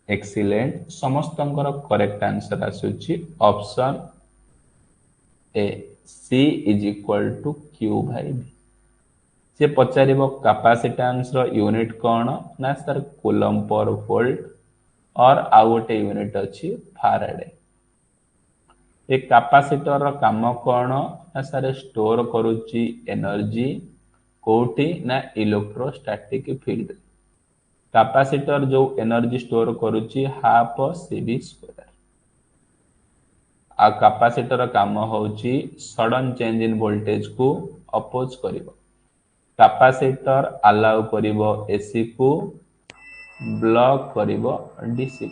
एक्सीलेंट समस्तंकर करेक्ट आंसर आसुची option A C is equal to Q by V से पचारिबो capacitance रो unit कोन ना sir coulomb per volt और आ गोटे unit अछि farad a capacitor रो काम कोन ना सारे स्टोर करूची एनर्जी कोठी ना इलेक्ट्रोस्टैटिक फील्ड। कैपेसिटर जो एनर्जी स्टोर करूची हाफ सीवी स्क्वायर। आ कैपेसिटर काम होची सडन चेंज इन वोल्टेज को अपोज करिवो। कैपेसिटर अलाउ करिवो एसी को ब्लॉक करिवो डीसी।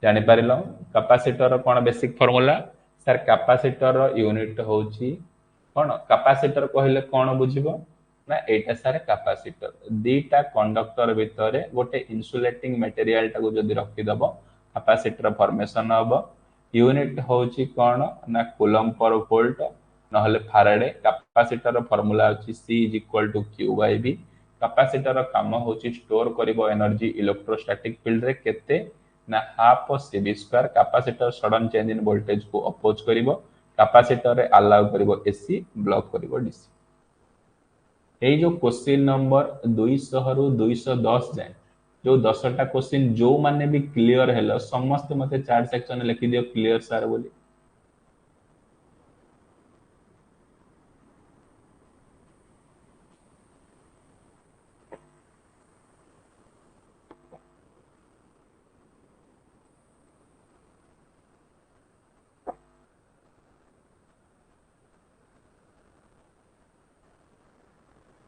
जानि पारिलो कैपेसिटर कोन basic formula sir capacitor unit होची कोन कैपेसिटर कहले कोन बुझिबो ना एटा सारे कैपेसिटर दीटा कंडक्टर भितरे गोटे इन्सुलेटिंग मटेरियल टाको जदि रखि दबो कैपेसिटर फॉर्मेशन हबो। यूनिट होची कोन ना कूलम पर वोल्ट नहले फैराडे। कैपेसिटर फार्मूला होची C = Q/V। कैपेसिटर काम होची स्टोर करिवो एनर्जी इलेक्ट्रोस्टैटिक फील्ड रे केते ना half C V square. Capacitor sudden change in voltage को अपोज करिवो। कैपेसिटर रे अलाउ करिवो एसी ब्लॉक करिवो डीसी। এই जो क्वेश्चन नंबर 200 रु 210 जाए जो 10टा क्वेश्चन जो माने भी क्लियर हेलो समस्त मते चार्ट सेक्शन में लिखि दियो क्लियर सर बोली।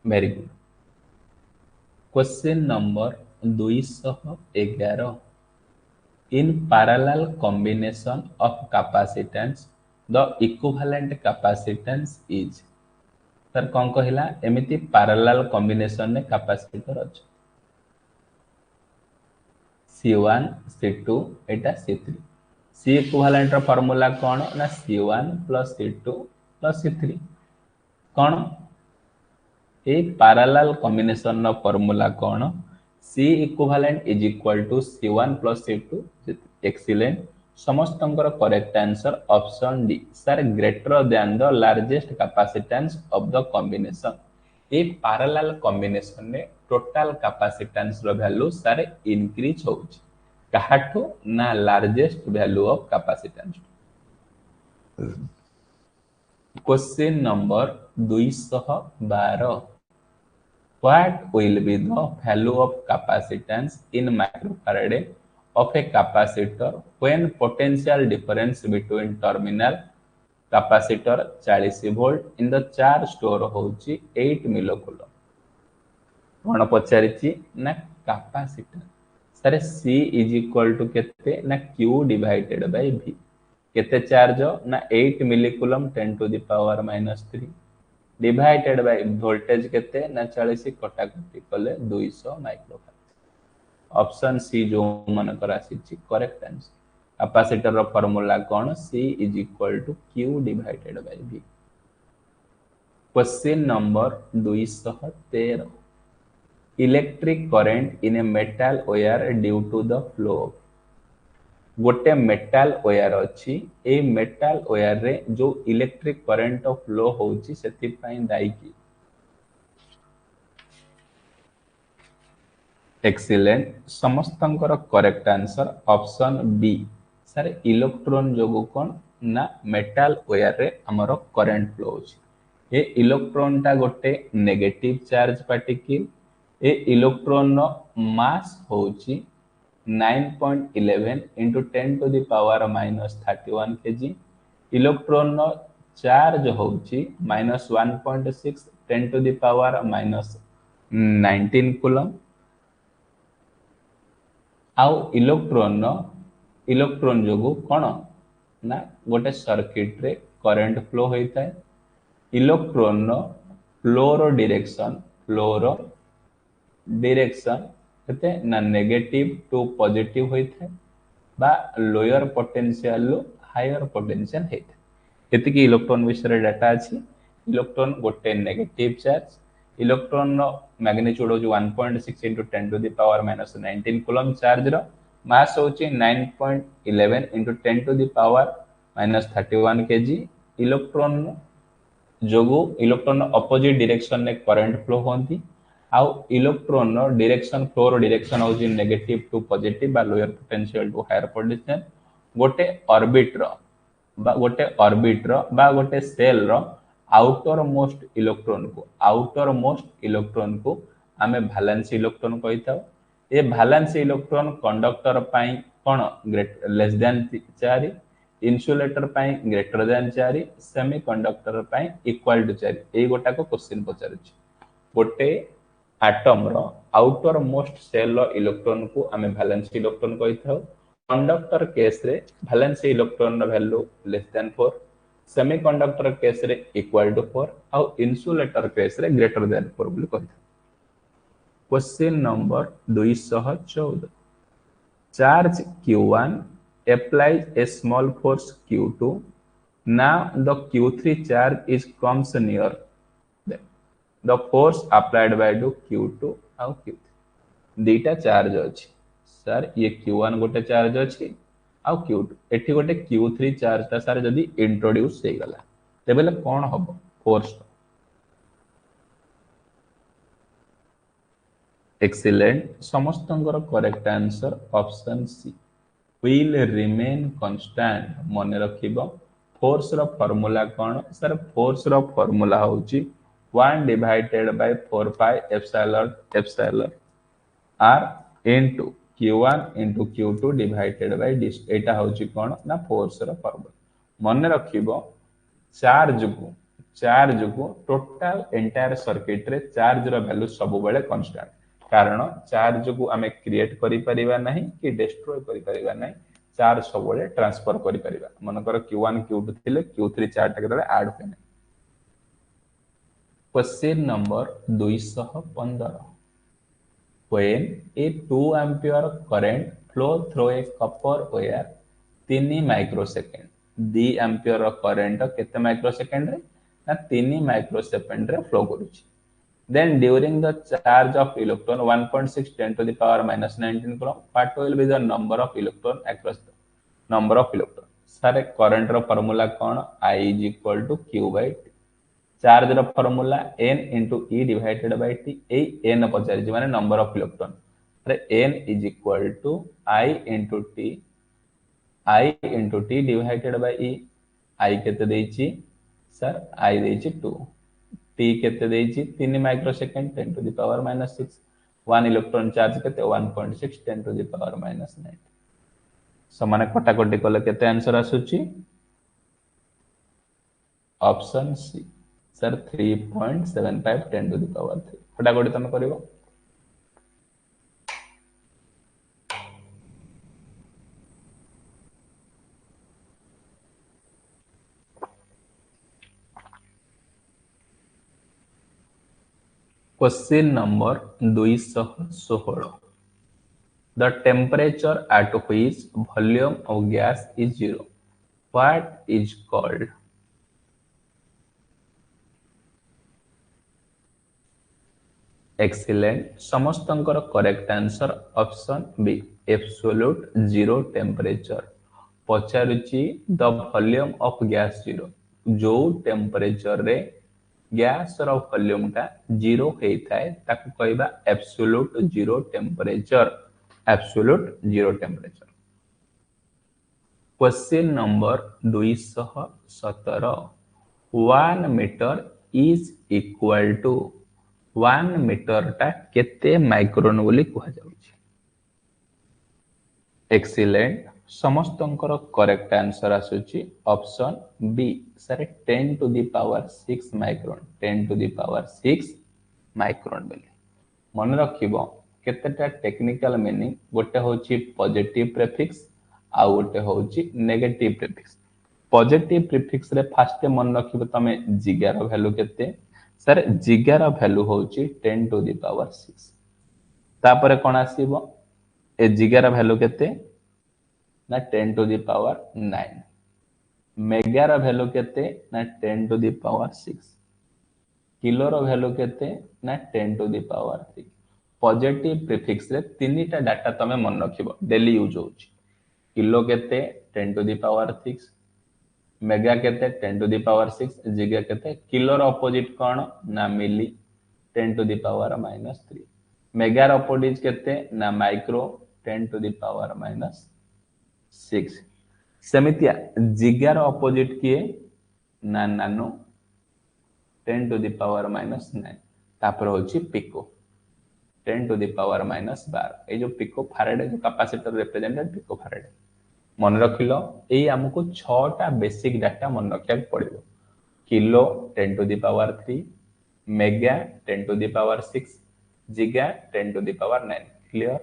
Very good. Question number 211 in parallel combination of capacitance the equivalent capacitance is। Sir कौन कहला एमिति parallel combination ने कैपेसिटर अछि C1 C2 एटा C3। C इक्विवेलेंट रो फार्मूला कोन ना C1 + C2 + C3 कोन ए पैरेलल कॉम्बिनेशन नो फार्मूला कोन C equivalent = C1 + C2। Excellent समस्तंकर correct answer option D sir greater than the largest capacitance of the combination. ए पैरेलल कॉम्बिनेशन ने टोटल कैपेसिटेंस रो वैल्यू सर इंक्रीज होउची काहाठो ना largest value of capacitance. Question number 212 what will be the value of capacitance in microfarad of a capacitor when potential difference between terminal capacitor 40 volt in the charge store होची 8 मिलीकूलम। कोन पचारिची ना capacitor sir C = केते ना Q / V केते charge ना 8 मिलीकूलम 10⁻³ divided by voltage केते ना 40 कटाकटी कले 200 माइक्रोफाराड। Option C जो मन कर आसी करेक्ट आंसर। कैपेसिटर रो फार्मूला कोन C = Q / V। Question number 213 electric current in a metal wire due to the flow. गोटे मेटल वायर अछि ए मेटल वायर रे जो इलेक्ट्रिक करंट फ्लो होउची सेति पई दाई की। एक्सीलेंट समस्तंकर correct answer option B sir electron जोगु कोन ना मेटल वायर रे हमर करंट फ्लो होउची। ए इलेक्ट्रॉन ता गोटे नेगेटिव चार्ज पार्टिकल। ए इलेक्ट्रॉन नो मास होउची 9.11 into 10⁻³ kg। इलेक्ट्रॉन नो चार्ज होउची -1.6 10⁻⁻19 कूलम। आउ इलेक्ट्रॉन जोगु कोन ना गोटे सर्किट रे करंट फ्लो होइता है। इलेक्ट्रॉन नो फ्लो डायरेक्शन केते ना नेगेटिव टू पॉजिटिव होइता बा लोअर पोटेंशियल लो हायर पोटेंशियल हेता। एति कि इलेक्ट्रॉन विषय डाटा अछि। इलेक्ट्रॉन गोटे नेगेटिव चार्ज। इलेक्ट्रॉन नो मैग्नीट्यूड हो 1.6 into 10⁻⁻19 कूलम चार्ज रो मास होची 9.11 into 10⁻31 kg। इलेक्ट्रॉन जोगु इलेक्ट्रॉन ऑपोजिट डायरेक्शन ने करंट फ्लो होंती। आउ इलेक्ट्रॉन नो डायरेक्शन फ्लो रो डायरेक्शन होची नेगेटिव टू पॉजिटिव बा lower potential to higher potential. गोटे ऑर्बिट रो बा गोटे ऑर्बिट रो बा गोटे सेल रो आउटर मोस्ट इलेक्ट्रॉन को आमे वैलेंस इलेक्ट्रॉन कहि थाउ। ए वैलेंस इलेक्ट्रॉन कंडक्टर पाई कोन ग्रेट लेस देन 4, इन्सुलेटर पाई ग्रेटर देन 4, सेमीकंडक्टर पाई इक्वल टू 4। ए गोटा को क्वेश्चन पचारुछि। गोटे एटम रो आउटर मोस्ट सेल रो इलेक्ट्रॉन को आमे वैलेंस इलेक्ट्रॉन कहि थाउ। कंडक्टर केस रे वैलेंस इलेक्ट्रॉन रो value less than 4, semiconductor case रे इक्वल टू 4 और इन्सुलेटर केस रे ग्रेटर देन 4 बोली कहि थाउ। Question number 214, charge q1 applies a small force q2, now the q3 charge is comes near the force applied by to q2 ଆଉ q3 दीटा charge अछि sir. ये q1 गोटे charge अछि ଆଉ q2 एठी गोटे q3 चार्ज ता सर जदी इंट्रोड्यूस हे गला तेबेले कोन हबो फोर्स। एक्सीलेंट समस्तंकर correct answer option C will remain constant। मन रखिबो फोर्स रो फार्मूला कोन सर। फोर्स रो फार्मूला होची 1 divided by 4 pi epsilon r into q1 into q2 divided by this। एटा होची कोन ना फोर्स रो फार्मूला। मन रखिबो चार्ज को टोटल एंटायर सर्किट रे चार्ज रो वैल्यू सब बेले कांस्टेंट, कारण चार्ज को आमे क्रिएट करि परिबा नाही कि डिस्ट्रॉय करि परिबा नाही, चार्ज सब बेले ट्रांसफर करि परिबा। मन कर q1 q2 थिले q3 चार्ज केतले ऐड होने। Question number 215, when a 2 ampere current flow through a copper wire 3 microsecond, 2 ampere current केते माइक्रोसेकंड रे ना 3 माइक्रोसेकंड रे फ्लो करूची। then during the charge of electron 1.6 10 to the power minus 19 coulomb, what will be the number of electron across the number of electron। सारे current रो formula कोन I is equal to q by t। Charge रो formula n into e divided by t। ए n पचारि माने number of electron अरे n is equal to I into t divided by e। I केते देछि sir I देछि 2, t केते देछि 3 microsecond 10 to the power minus 6, 1 electron charge केते 1.6 10 to the power minus 9। समान कटाकटी कले केते आंसर आसुची option C sir 3.75 10 to the power 3। कटाकटी तमे करिवो। Question number 216, the temperature at which volume of gas is 0 what is called। Excellent समस्तंकर correct answer option B absolute zero temperature. पचारुची the volume of gas zero, जो temperature रे gas रो volume टा zero हेइथाय ताकू कहबा absolute zero temperature. Absolute zero temperature. Question number 217, 1 metre is equal to 1 metre टा केते माइक्रोन बोली कहा जाउची। एक्सीलेंट समस्तंकर करेक्ट आंसर आसुची option B sir 10 to the power 6 micron. 10 to the power 6 micron बोली मन रखिबो। केतेटा टेक्निकल मीनिंग गोटे होची पॉजिटिव प्रीफिक्स आ गोटे होची नेगेटिव प्रीफिक्स। पॉजिटिव प्रीफिक्स रे फास्ट मन रखिबो तमे जिगा रो वैल्यू केते सर जिगा रो वैल्यू होची 10 to the power 6। तापरे कोन आसीबो ए जिगा रो वैल्यू केते ना 10 to the power 9। मेगा रो वैल्यू केते ना 10 to the power 6। किलो रो वैल्यू केते ना 10 to the power 3। Positive prefix रे तीनटा डाटा तमे मन रखिबो डेली यूज होची। किलो केते 10 to the power 6, मेगा केते 10 to the power 6, जिगा केते किलो रो अपोजिट कोन ना milli 10 to the power minus 3। Mega रो अपोजिट केते ना micro 10 to the power minus 6। सेमितिया जिगार ऑपोजिट किए ना नानो 10 टू द पावर माइनस 9 तापर होची pico 10 to the power minus 12 ये जो पिको फैराडे जो कैपेसिटर रिप्रेजेंटेड पिको फैराडे मन रखिलो ये हमको 6टा बेसिक डाटा मन रखिया पड़िबो kilo 10 to the power 3 mega 10 to the power 6 giga 10 to the power 9 clear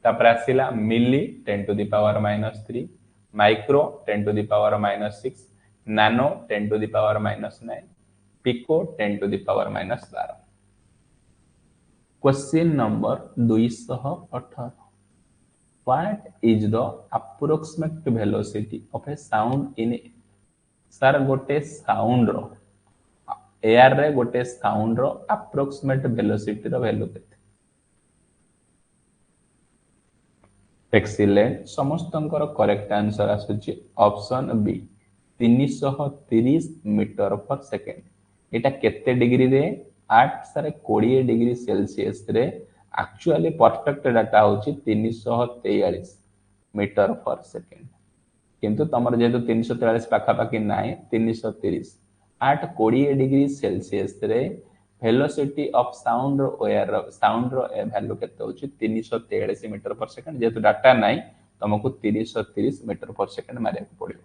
तापर आसिला milli 10 to the power minus 3 micro 10 to the power minus 6 nano 10 to the power minus 9 pico 10 to the power minus 12 question number 218 what is the approximate velocity of a sound in sir गोटे sound रो air रे गोटे sound रो approximate velocity रो value केते excellent समस्तंकर correct answer आसुची option B 330 metre per second एटा केते डिग्री रे 8 सारे 20 डिग्री सेल्सियस रे एक्चुअली परफेक्ट डाटा होची 343 मीटर पर सेकेंड किंतु तमर जेतु 343 पाखा पाखी नाय 330 8 20 डिग्री सेल्सियस रे velocity of sound where sound रो वैल्यू केते होची 343 मीटर पर सेकंड जेतु डाटा नाइ तुमको 330 मीटर पर सेकंड मारिया को पड़ियो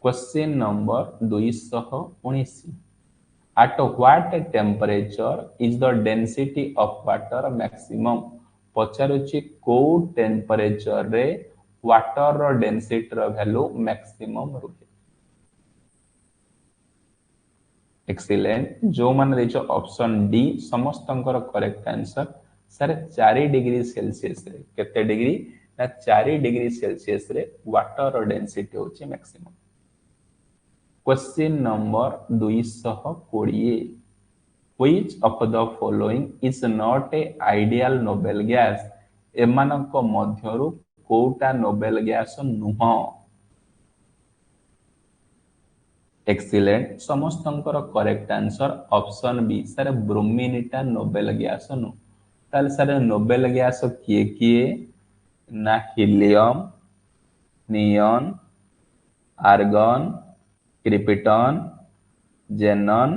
question number 219 at what temperature is the density of water maximum पचारुची को टेम्परेचर रे वाटर रो डेंसिटी रो वैल्यू मैक्सिमम रुहे एक्सीलेंट जो मान रेचो ऑप्शन डी समस्तंकर correct answer sir 4 degree Celsius रे केते डिग्री ना 4 डिग्री सेल्सियस रे वाटर रो डेंसिटी होची maximum question number 220 which of the following is not a ideal noble gas एमानक मध्यरु कोटा नोबेल गैस नुह एक्सीलेंट समस्तंकर correct answer option B sir ब्रोमीनटा नोबेल गैस नु ताले सर नोबेल गैस किए किए ना हीलियम नियॉन आर्गन क्रिप्टन जेनन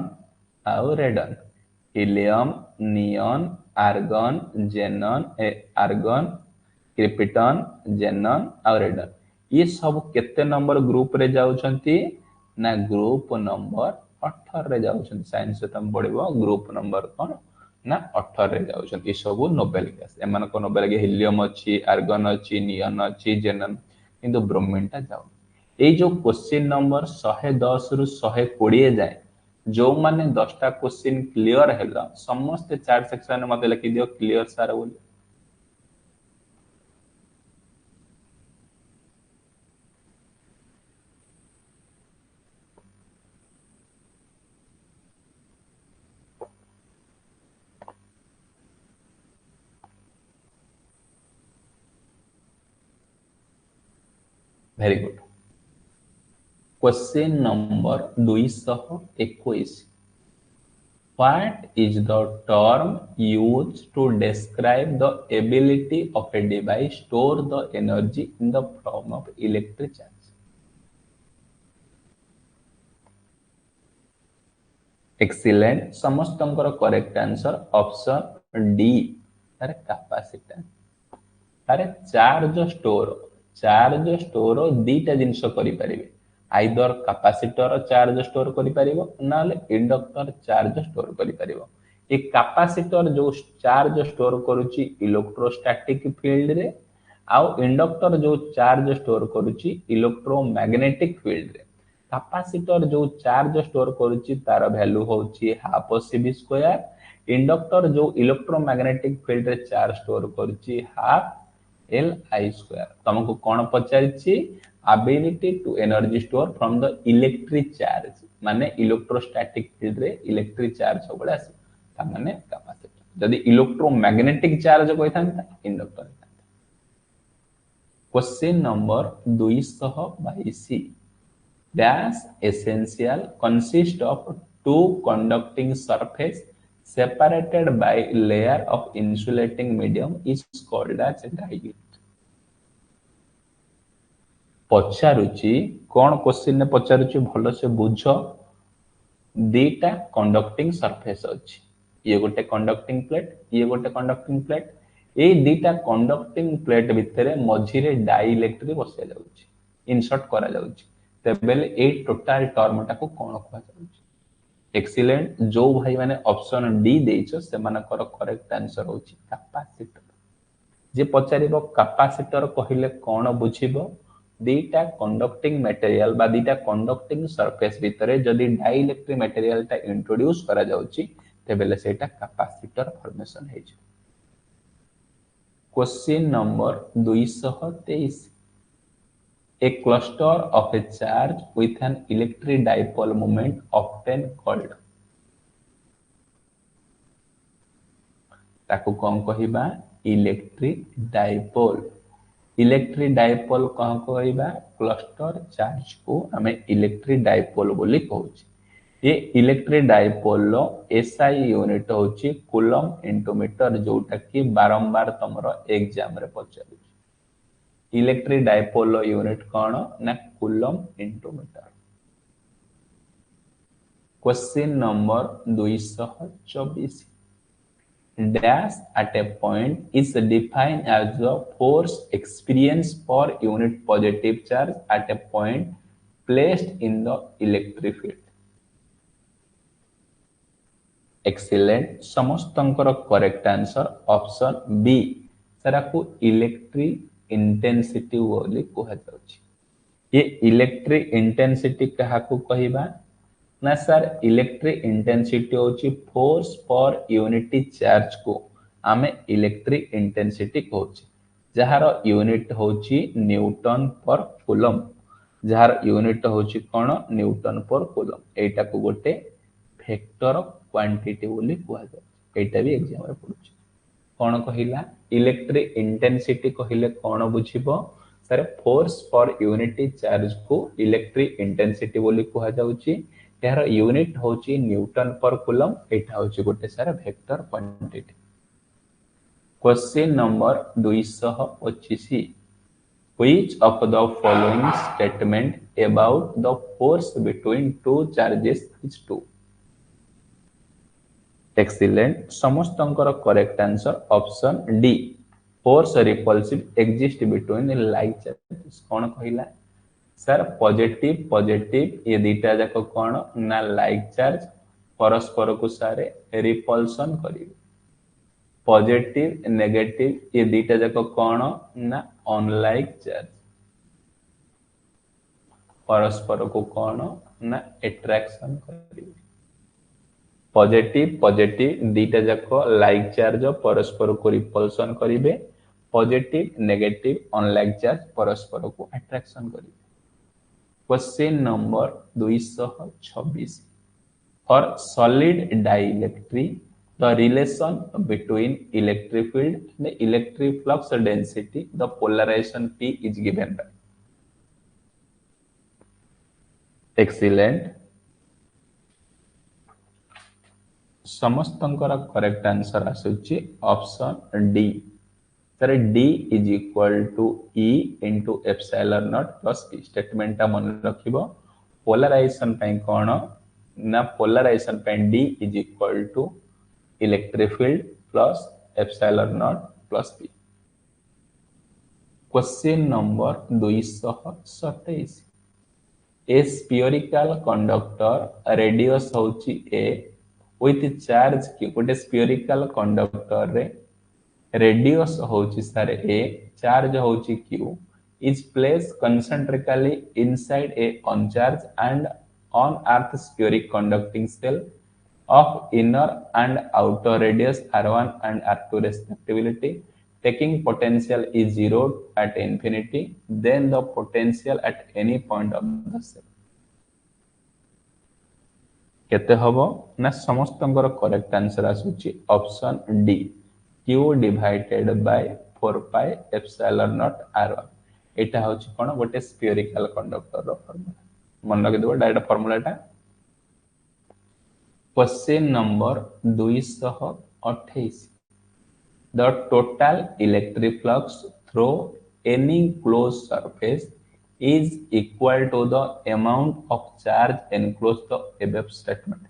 और रेडन helium neon argon जेनन argon krypton जेनन और रेडन ये सब केते नंबर ग्रुप रे जाउछंती ना ग्रुप नंबर 18 रे जाउछन साइंस से तुम पढ़िबो ग्रुप नंबर कोन ना 18 रे जाउछन ई सब नोबेल गैस एमान को नोबेल गैस हीलियम अछि आर्गन अछि नियॉन अछि जेनन किंतु ब्रोमीन ता जाउ ए जो क्वेश्चन नंबर 110 रु 120 जाए जो माने 10टा क्वेश्चन क्लियर हैला समस्त चार्ट सेक्शन में मते लिखि दियो क्लियर सर बोली very good question number 221 What is the term used to describe the ability of a device store the energy in the form of electric charge? Excellent. समस्तंकर correct answer option D अरे capacitor अरे charge store दीटा जिनस करि परिबे either capacitor charge store करि परिबो नाले inductor charge store करि परिबो ए कैपेसिटर जो चार्ज स्टोर करूची इलेक्ट्रोस्टैटिक फील्ड रे आउ इंडक्टर जो चार्ज स्टोर करूची इलेक्ट्रोमैग्नेटिक फील्ड रे कैपेसिटर जो चार्ज स्टोर करूची तार वैल्यू होची हाफ सीवी स्क्वायर इंडक्टर जो इलेक्ट्रोमैग्नेटिक फील्ड रे चार्ज स्टोर करूची हाफ एल आई स्क्वायर तुमको कौन पचारिछि ability to energy store from the electric charge माने इलेक्ट्रोस्टैटिक फील्ड रे इलेक्ट्रिक चार्ज सबले आसे ता माने कैपेसिटर जदी इलेक्ट्रोमैग्नेटिक चार्ज कोइ थांता इंडक्टर थांता question number 222 dash essential consist of two conducting surface separated by layer of insulating medium is called as dielectric पचारुची कौन क्वेश्चन ने पचारुची भल से बुझ दीटा कंडक्टिंग सरफेस अच्छी ये गोटे कंडक्टिंग प्लेट ये गोटे कंडक्टिंग प्लेट ये दीटा कंडक्टिंग प्लेट भितर मझिरे डाइलेक्ट्रिक बसा जाउची इनसर्ट करा जाउची तेबेले ए टोटल टर्म टाको कोन कहै जाउची एक्सीलेंट जो भाई माने ऑप्शन डी देइछो से मानकर करेक्ट आंसर होची कैपेसिटर जे पचारिबो कैपेसिटर कहिले कोन बुझिबो दीटा कंडक्टिंग मटेरियल बा दीटा कंडक्टिंग सरफेस भितर जदी डाइलेक्ट्रिक मटेरियल ता इंट्रोड्यूस करा जाउची तेबेले सेटा कैपेसिटर फॉर्मेशन हे छै question number 223 A cluster of a charge with an electric dipole moment often called ताकू कौन कहिबा इलेक्ट्रिक डाइपोल कौन कहिबा क्लस्टर चार्ज को हमें इलेक्ट्रिक डाइपोल बोली कहउची ये इलेक्ट्रिक डाइपोल लो एसआई यूनिट होची कूलम इनटू मीटर जोटा कि बारंबार तमरो एग्जाम रे पचारू इलेक्ट्रिक डाइपोल यूनिट कौन ना coulomb into metre question number 224 dash at a point is defined as the force experienced per unit positive charge at a point placed in the electric field excellent समस्तंकर correct answer option B सरा को electric intensity बोली कहा जाउची ये electric intensity कहा को कहिबा ना सर इलेक्ट्रिक इंटेंसिटी होची फोर्स पर यूनिट चार्ज को आमे इलेक्ट्रिक इंटेंसिटी कहउची जहार यूनिट होची न्यूटन पर कूलम जहार यूनिट होची कोन न्यूटन पर कूलम एटा को गोटे वेक्टर क्वांटिटी बोली कहा जाय एटा भी एग्जाम रे पडुची कोन कहिला इलेक्ट्रिक इंटेंसिटी कहिले कोन बुझिबो sir force per unit charge को इलेक्ट्रिक इंटेंसिटी बोली कहा जाउची यार यूनिट होची न्यूटन पर कूलम एटा होची गोटे सारा vector quantity question number 225 which of the following statement about the force between two charges is true excellent समस्तंकर correct answer option D force repulsive exist between like charges कोन कहिला sir positive ये दीटा जाक कौन ना लाइक चार्ज परस्पर को सारे रिपल्सन करिवे पॉजिटिव नेगेटिव ये दीटा जाक कौन ना अनलाइक चार्ज परस्पर को कौन ना अट्रैक्शन करिवे पॉजिटिव दीटा जाक लाइक चार्ज परस्पर को रिपल्सन करिवे पॉजिटिव नेगेटिव अनलाइक चार्ज परस्पर को अट्रैक्शन करिवे question number 226 for solid dielectric the relation between electric field and electric flux density the polarization P is given by excellent समस्तंकर correct answer आसुची option D sir D is equal to E into epsilon naught plus P statement ता मन रखिबो polarisation पई कोन ना polarisation पई D is equal to electric field plus epsilon naught plus P question number 227 A spherical conductor radius होची A with charge की गोटे spherical conductor रे radius होची सर A चार्ज होची Q is placed concentrically inside a uncharged and on-earth spheric conducting cell of inner and outer radius R1 and R2 respectively taking potential is zero at infinity then the potential at any point of the cell केते हबो ना समस्तंकर correct answer आसुची option D Q divided by 4 pi epsilon naught R1 एटा होची कोन गोटे spherical conductor रो formula मन लगे देबो direct formula टा question number 228 the total electric flux through any closed surface is equal to the amount of charge enclosed the above statement.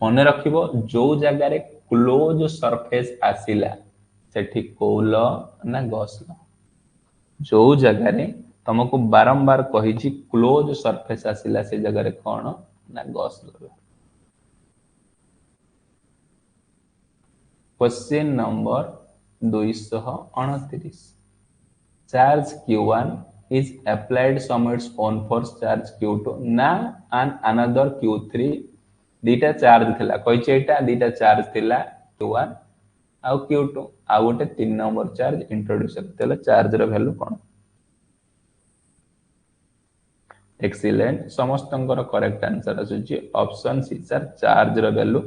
मन रखिबो जो जगह रे क्लोज सरफेस आसिला सेठी कोल ना गॉस लॉ जो जगह रे तुमको बारंबार कही क्लोज सरफेस आसिला से जगह रे कौन ना Gauss law. Question number 229 charge q1 is applied some its own force charge q2 ना and another q3 दीटा चार्ज थिला कहिचे एटा दीटा चार्ज थिला q1 आउ q2 आ गोटे 3 नंबर चार्ज इंट्रोड्यूस करतेला चार्ज रो वैल्यू कोन। एक्सीलेंट समस्तंकर करेक्ट आंसर आसुची ऑप्शन सी सर चार्ज रो value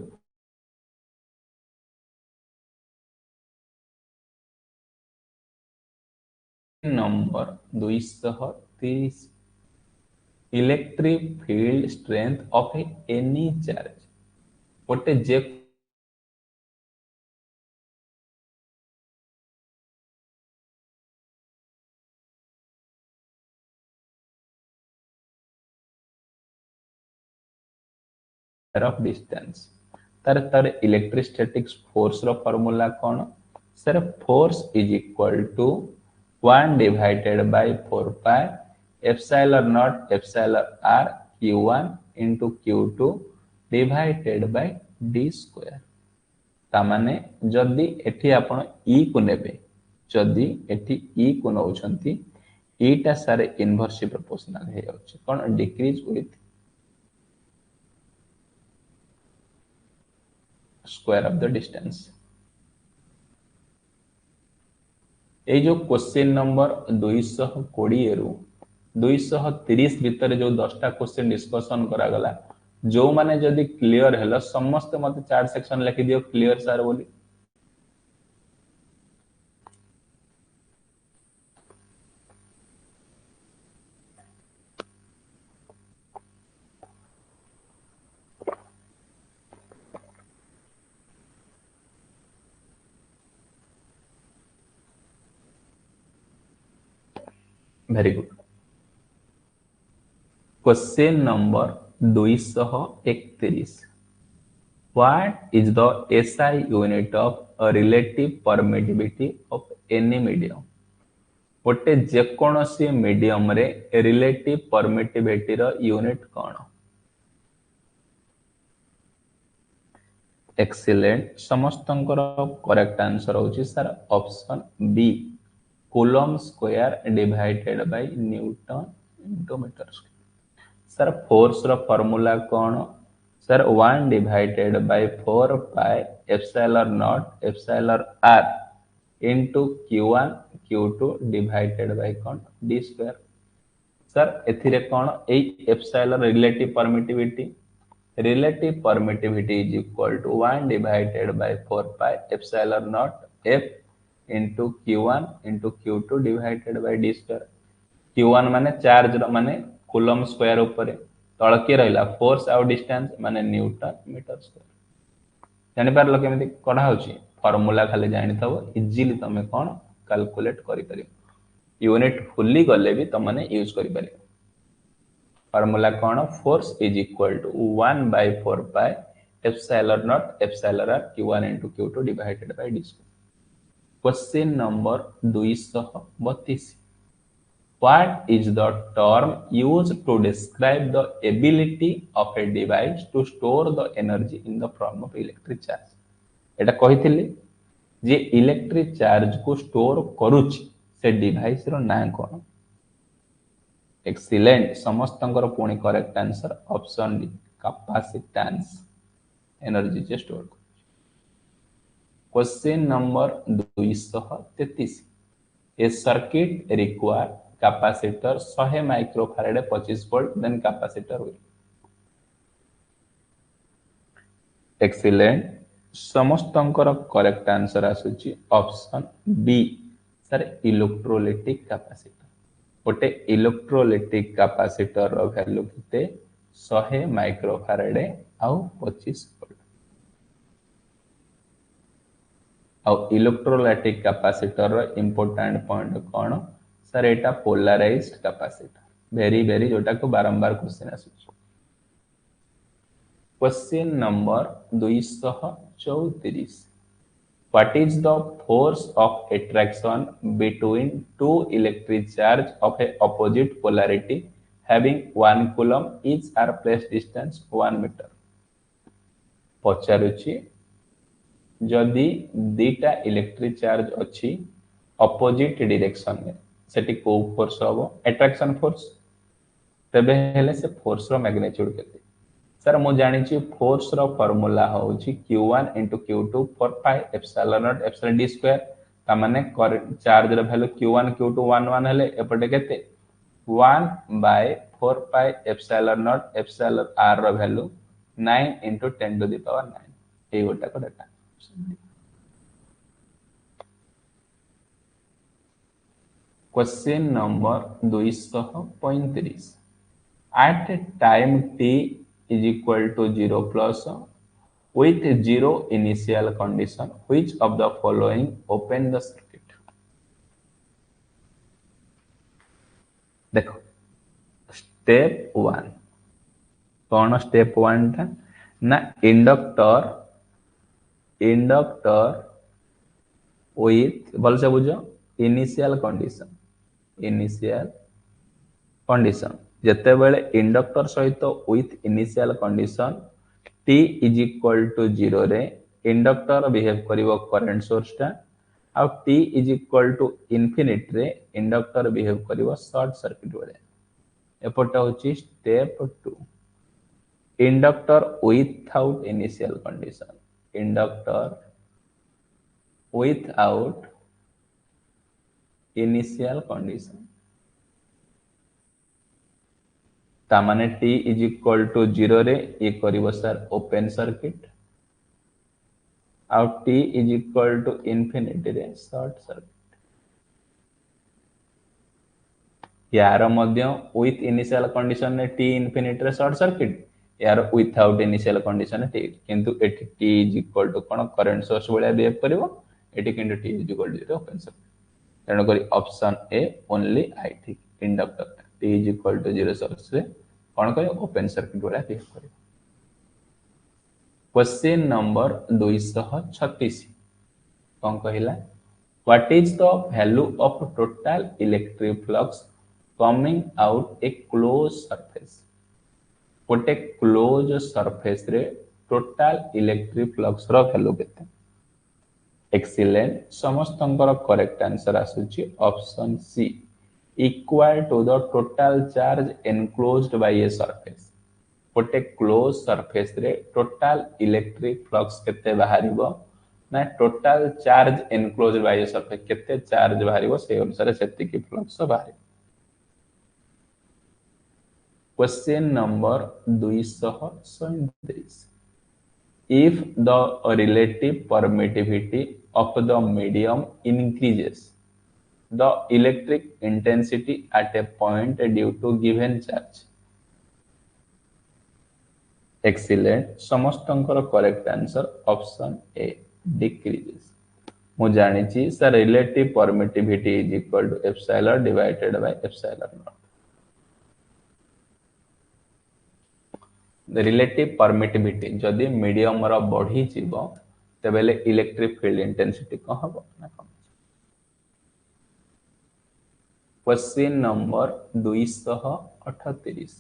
number 230 electric field strength of any charge गोटे जे ऑफ डिस्टेंस तार तार इलेक्ट्रोस्टैटिक्स फोर्स रो फार्मूला कोन sir force is equal to 1 divided by 4 pi epsilon naught epsilon r q1 into q2 divided by d square तामाने जदि एठी आपण e को नेबे जदि एठी e को नउछंती e टा सारे इनवर्सली प्रोपोर्शनल हे अछि कोन decrease with square of the distance. ये जो क्वेश्चन नंबर 220 रु 230 भितर जो 10टा क्वेश्चन डिस्कशन करा गला जो माने जदी क्लियर हेलो समस्त मते चार्ट सेक्शन लिखि दियो क्लियर सर बोली। Very good. Question number 231 what is the SI unit of relative permittivity of any medium गोटे जेकोसी मीडियम रे रिलेटिव परमिटिविटी रो यूनिट कौन। एक्सीलेंट समस्तंकर करेक्ट आंसर होची sir option B coulomb square divided by newton into metre square. Sir force रो formula कौन sir 1 divided by 4 pi epsilon naught epsilon r into q1 q2 divided by कौन d square. Sir एथिरे कौन ए epsilon relative permittivity is equal to 1 divided by 4 pi epsilon naught f into q1 into q2 divided by d square। q1 माने charge माने coulomb square ऊपर तळ के रहला फोर्स आउ डिस्टेंस माने न्यूटन मीटर स्क्वायर। जानि पारलो केमिति कढा होची फार्मूला खाली जानि थबो इजीली तमे कोन कैलकुलेट करि परियो यूनिट फुल्ली गले भी तमने यूज करि परियो। फार्मूला कोन force is equal to 1 by 4 pi epsilon naught epsilon r q1 into q2 divided by d square। Question number 232 what is the term used to describe the ability of a device to store the energy in the form of electric charge. एटा कहिथिले जे electric charge को store करूची से device रो ना कोन। Excellent समस्तंकर पुणी correct answer option D capacitance energy जे store. Question number 233 a circuit require capacitor 100 microfarad 25 volt then capacitor will. Excellent समस्तंकर करेक्ट आंसर आसुची option B sir electrolytic capacitor गोटे इलेक्ट्रोलाइटिक कैपेसिटर रो वैल्यू केते 100 माइक्रोफैराड आउ 25 volt. Electrolytic capacitor important point कौन sir एटा polarized capacitor very very जोटा को बारंबार क्वेश्चन आसुच। Question number 234, what is the force of attraction between two electric charge of a opposite polarity having 1 coulomb each are placed distance 1 meter? पचारुची जदि दीटा electric charge अच्छी opposite direction में सेटी को force हबो अट्रैक्शन फोर्स तबे हेले से फोर्स रो magnitude केते सर मु जानि छी फोर्स रो फार्मूला होची q1 q2 4 pi epsilon naught epsilon d square ता माने चार्ज रो वैल्यू q1 q2 1 1 हेले एपटे केते 1 by 4 pi epsilon naught epsilon r रो वैल्यू 9 * 10 टू द पावर 9 ए गोटा को data. Question number 235, at time t is equal to 0 plus with 0 initial condition which of the following open the circuit? देखो step 1 कौन step 1 था ना inductor with भल से बुझो इनिशियल कंडीशन जेते बेले इंडक्टर सहित with initial condition t is equal to 0 रे इंडक्टर बिहेव करिवो करंट सोर्स टा आ t is equal to infinity रे इंडक्टर बिहेव करिवो शॉर्ट सर्किट बेले एपटा होची step 2 inductor without initial condition inductor without initial condition तामाने t is equal to 0 रे ये करिवो सर ओपन सर्किट आउ t is equal to infinity रे शॉर्ट सर्किट यार मध्य विथ इनिशियल कंडीशन ने t infinity रे शॉर्ट सर्किट यार विथआउट इनिशियल कंडीशन t किंतु एठी t is equal to कोन करंट सोर्स भलिया बिहेव करिवो एटी किंतु t is equal to 0 open circuit तेणु करी ऑप्शन ए ओनली आई ठीक inductor t is equal to 0 source रे कोन करी ओपन सर्किट भलिया बिहेव करिवो। क्वेश्चन नंबर 236 कोन कहिला what is the value of total electric flux coming out A close surface गोटे क्लोज सरफेस रे टोटल इलेक्ट्रिक फ्लक्स रो वैल्यू केते? एक्सीलेंट समस्तंकर करेक्ट आंसर आसुची option C equal to the total charge enclosed by a surface गोटे close surface रे total electric flux केते बाहरिबो ना total charge enclosed by a surface केते चार्ज बाहरिबो से अनुसार सेति की फ्लक्स बाहरिबो। Question number 237, if the relative permittivity of the medium increases the electric intensity at a point due to given charge? Excellent समस्तंकर correct answer option A decreases. मु जानि छी sir relative permittivity is equal to epsilon divided by epsilon naught. Relative permittivity जदि medium रो बढ़ी जीवो तबेले electric field intensity को हबो ना कम। Question number 238,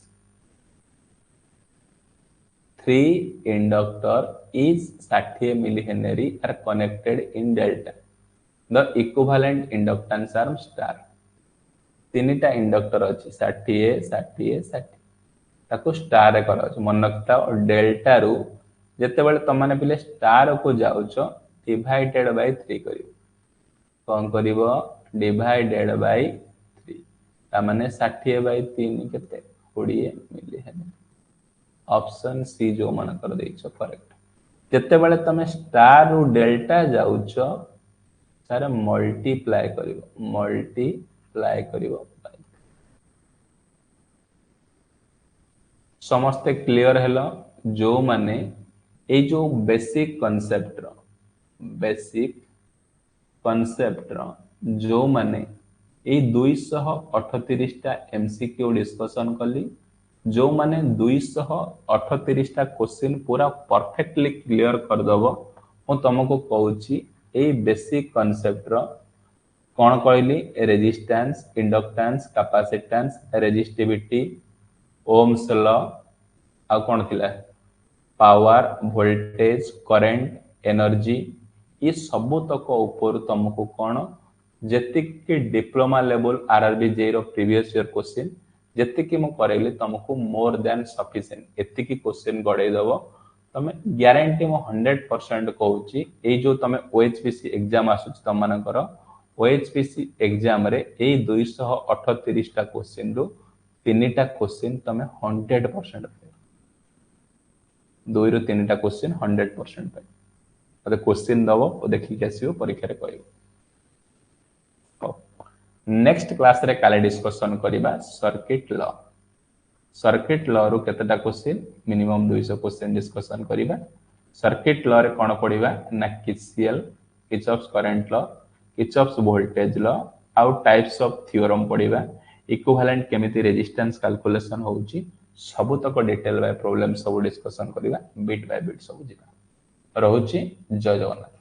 3 inductor is 60 millihenry are connected in delta the equivalent inductance are star। तीनटा इंडक्टर अछि 60 60 60 ताको स्टार रे करा अछि मन रखता और डेल्टा रु जते बेले त माने पिले स्टार को जाउछो डिवाइडेड बाय 3 करिवो कोन करिवो डिवाइडेड बाय 3 ता माने 60 बाय 3 केते 20 मिली हेने ऑप्शन सी जो मन कर देइछो करेक्ट। जते बेले तमे स्टार रु डेल्टा जाउछो सारे मल्टीप्लाई करिवो समस्ते क्लियर हेलो जो माने ए जो बेसिक कॉन्सेप्ट रो जो माने ये 238 टा एमसीक्यू डिस्कशन कली जो माने 238 टा क्वेश्चन पूरा परफेक्टली क्लियर कर दबो मु तुमको कहूची ए बेसिक कांसेप्ट रो कौन कहली resistance inductance capacitance resistivity Ohm's law आ कौन थिला पावर वोल्टेज करंट एनर्जी ये सब तक ऊपर तुमको कौन जेतिक डिप्लोमा लेवल आरआरबी जे रो प्रीवियस ईयर क्वेश्चन जेतिक मु करैली तुमको मोर देन सफिशिएंट एतिकी क्वेश्चन गड़े दबो तमे ग्यारंटी मु 100% कहूची ए जो तमे ओएचपीसी एग्जाम आसुच तम मानकर ओएचपीसी एग्जाम रे ए 238 टा क्वेश्चन रो तीनटा क्वेश्चन तमे 100% दुई रु तीन टा क्वेश्चन 100% पाई मते क्वेश्चन दबो ओ देखि के आसीओ परीक्षा रे कहबो नेक्स्ट क्लास रे काले डिस्कशन करिबा सर्किट लॉ रु केतेटा क्वेश्चन मिनिमम 200 क्वेश्चन डिस्कशन करिबा सर्किट लॉ रे कोन पढिबा ना KCL Kirchhoff's current law Kirchhoff's voltage law आउट टाइप्स ऑफ थ्योरम पढिबा इक्विवेलेंट केमिति रेजिस्टेंस कैलकुलेशन होउची सब तक डिटेल बाय प्रॉब्लम सब डिस्कशन करिबा बिट बाय बिट सब जिबा रहुची जय जगन्नाथ।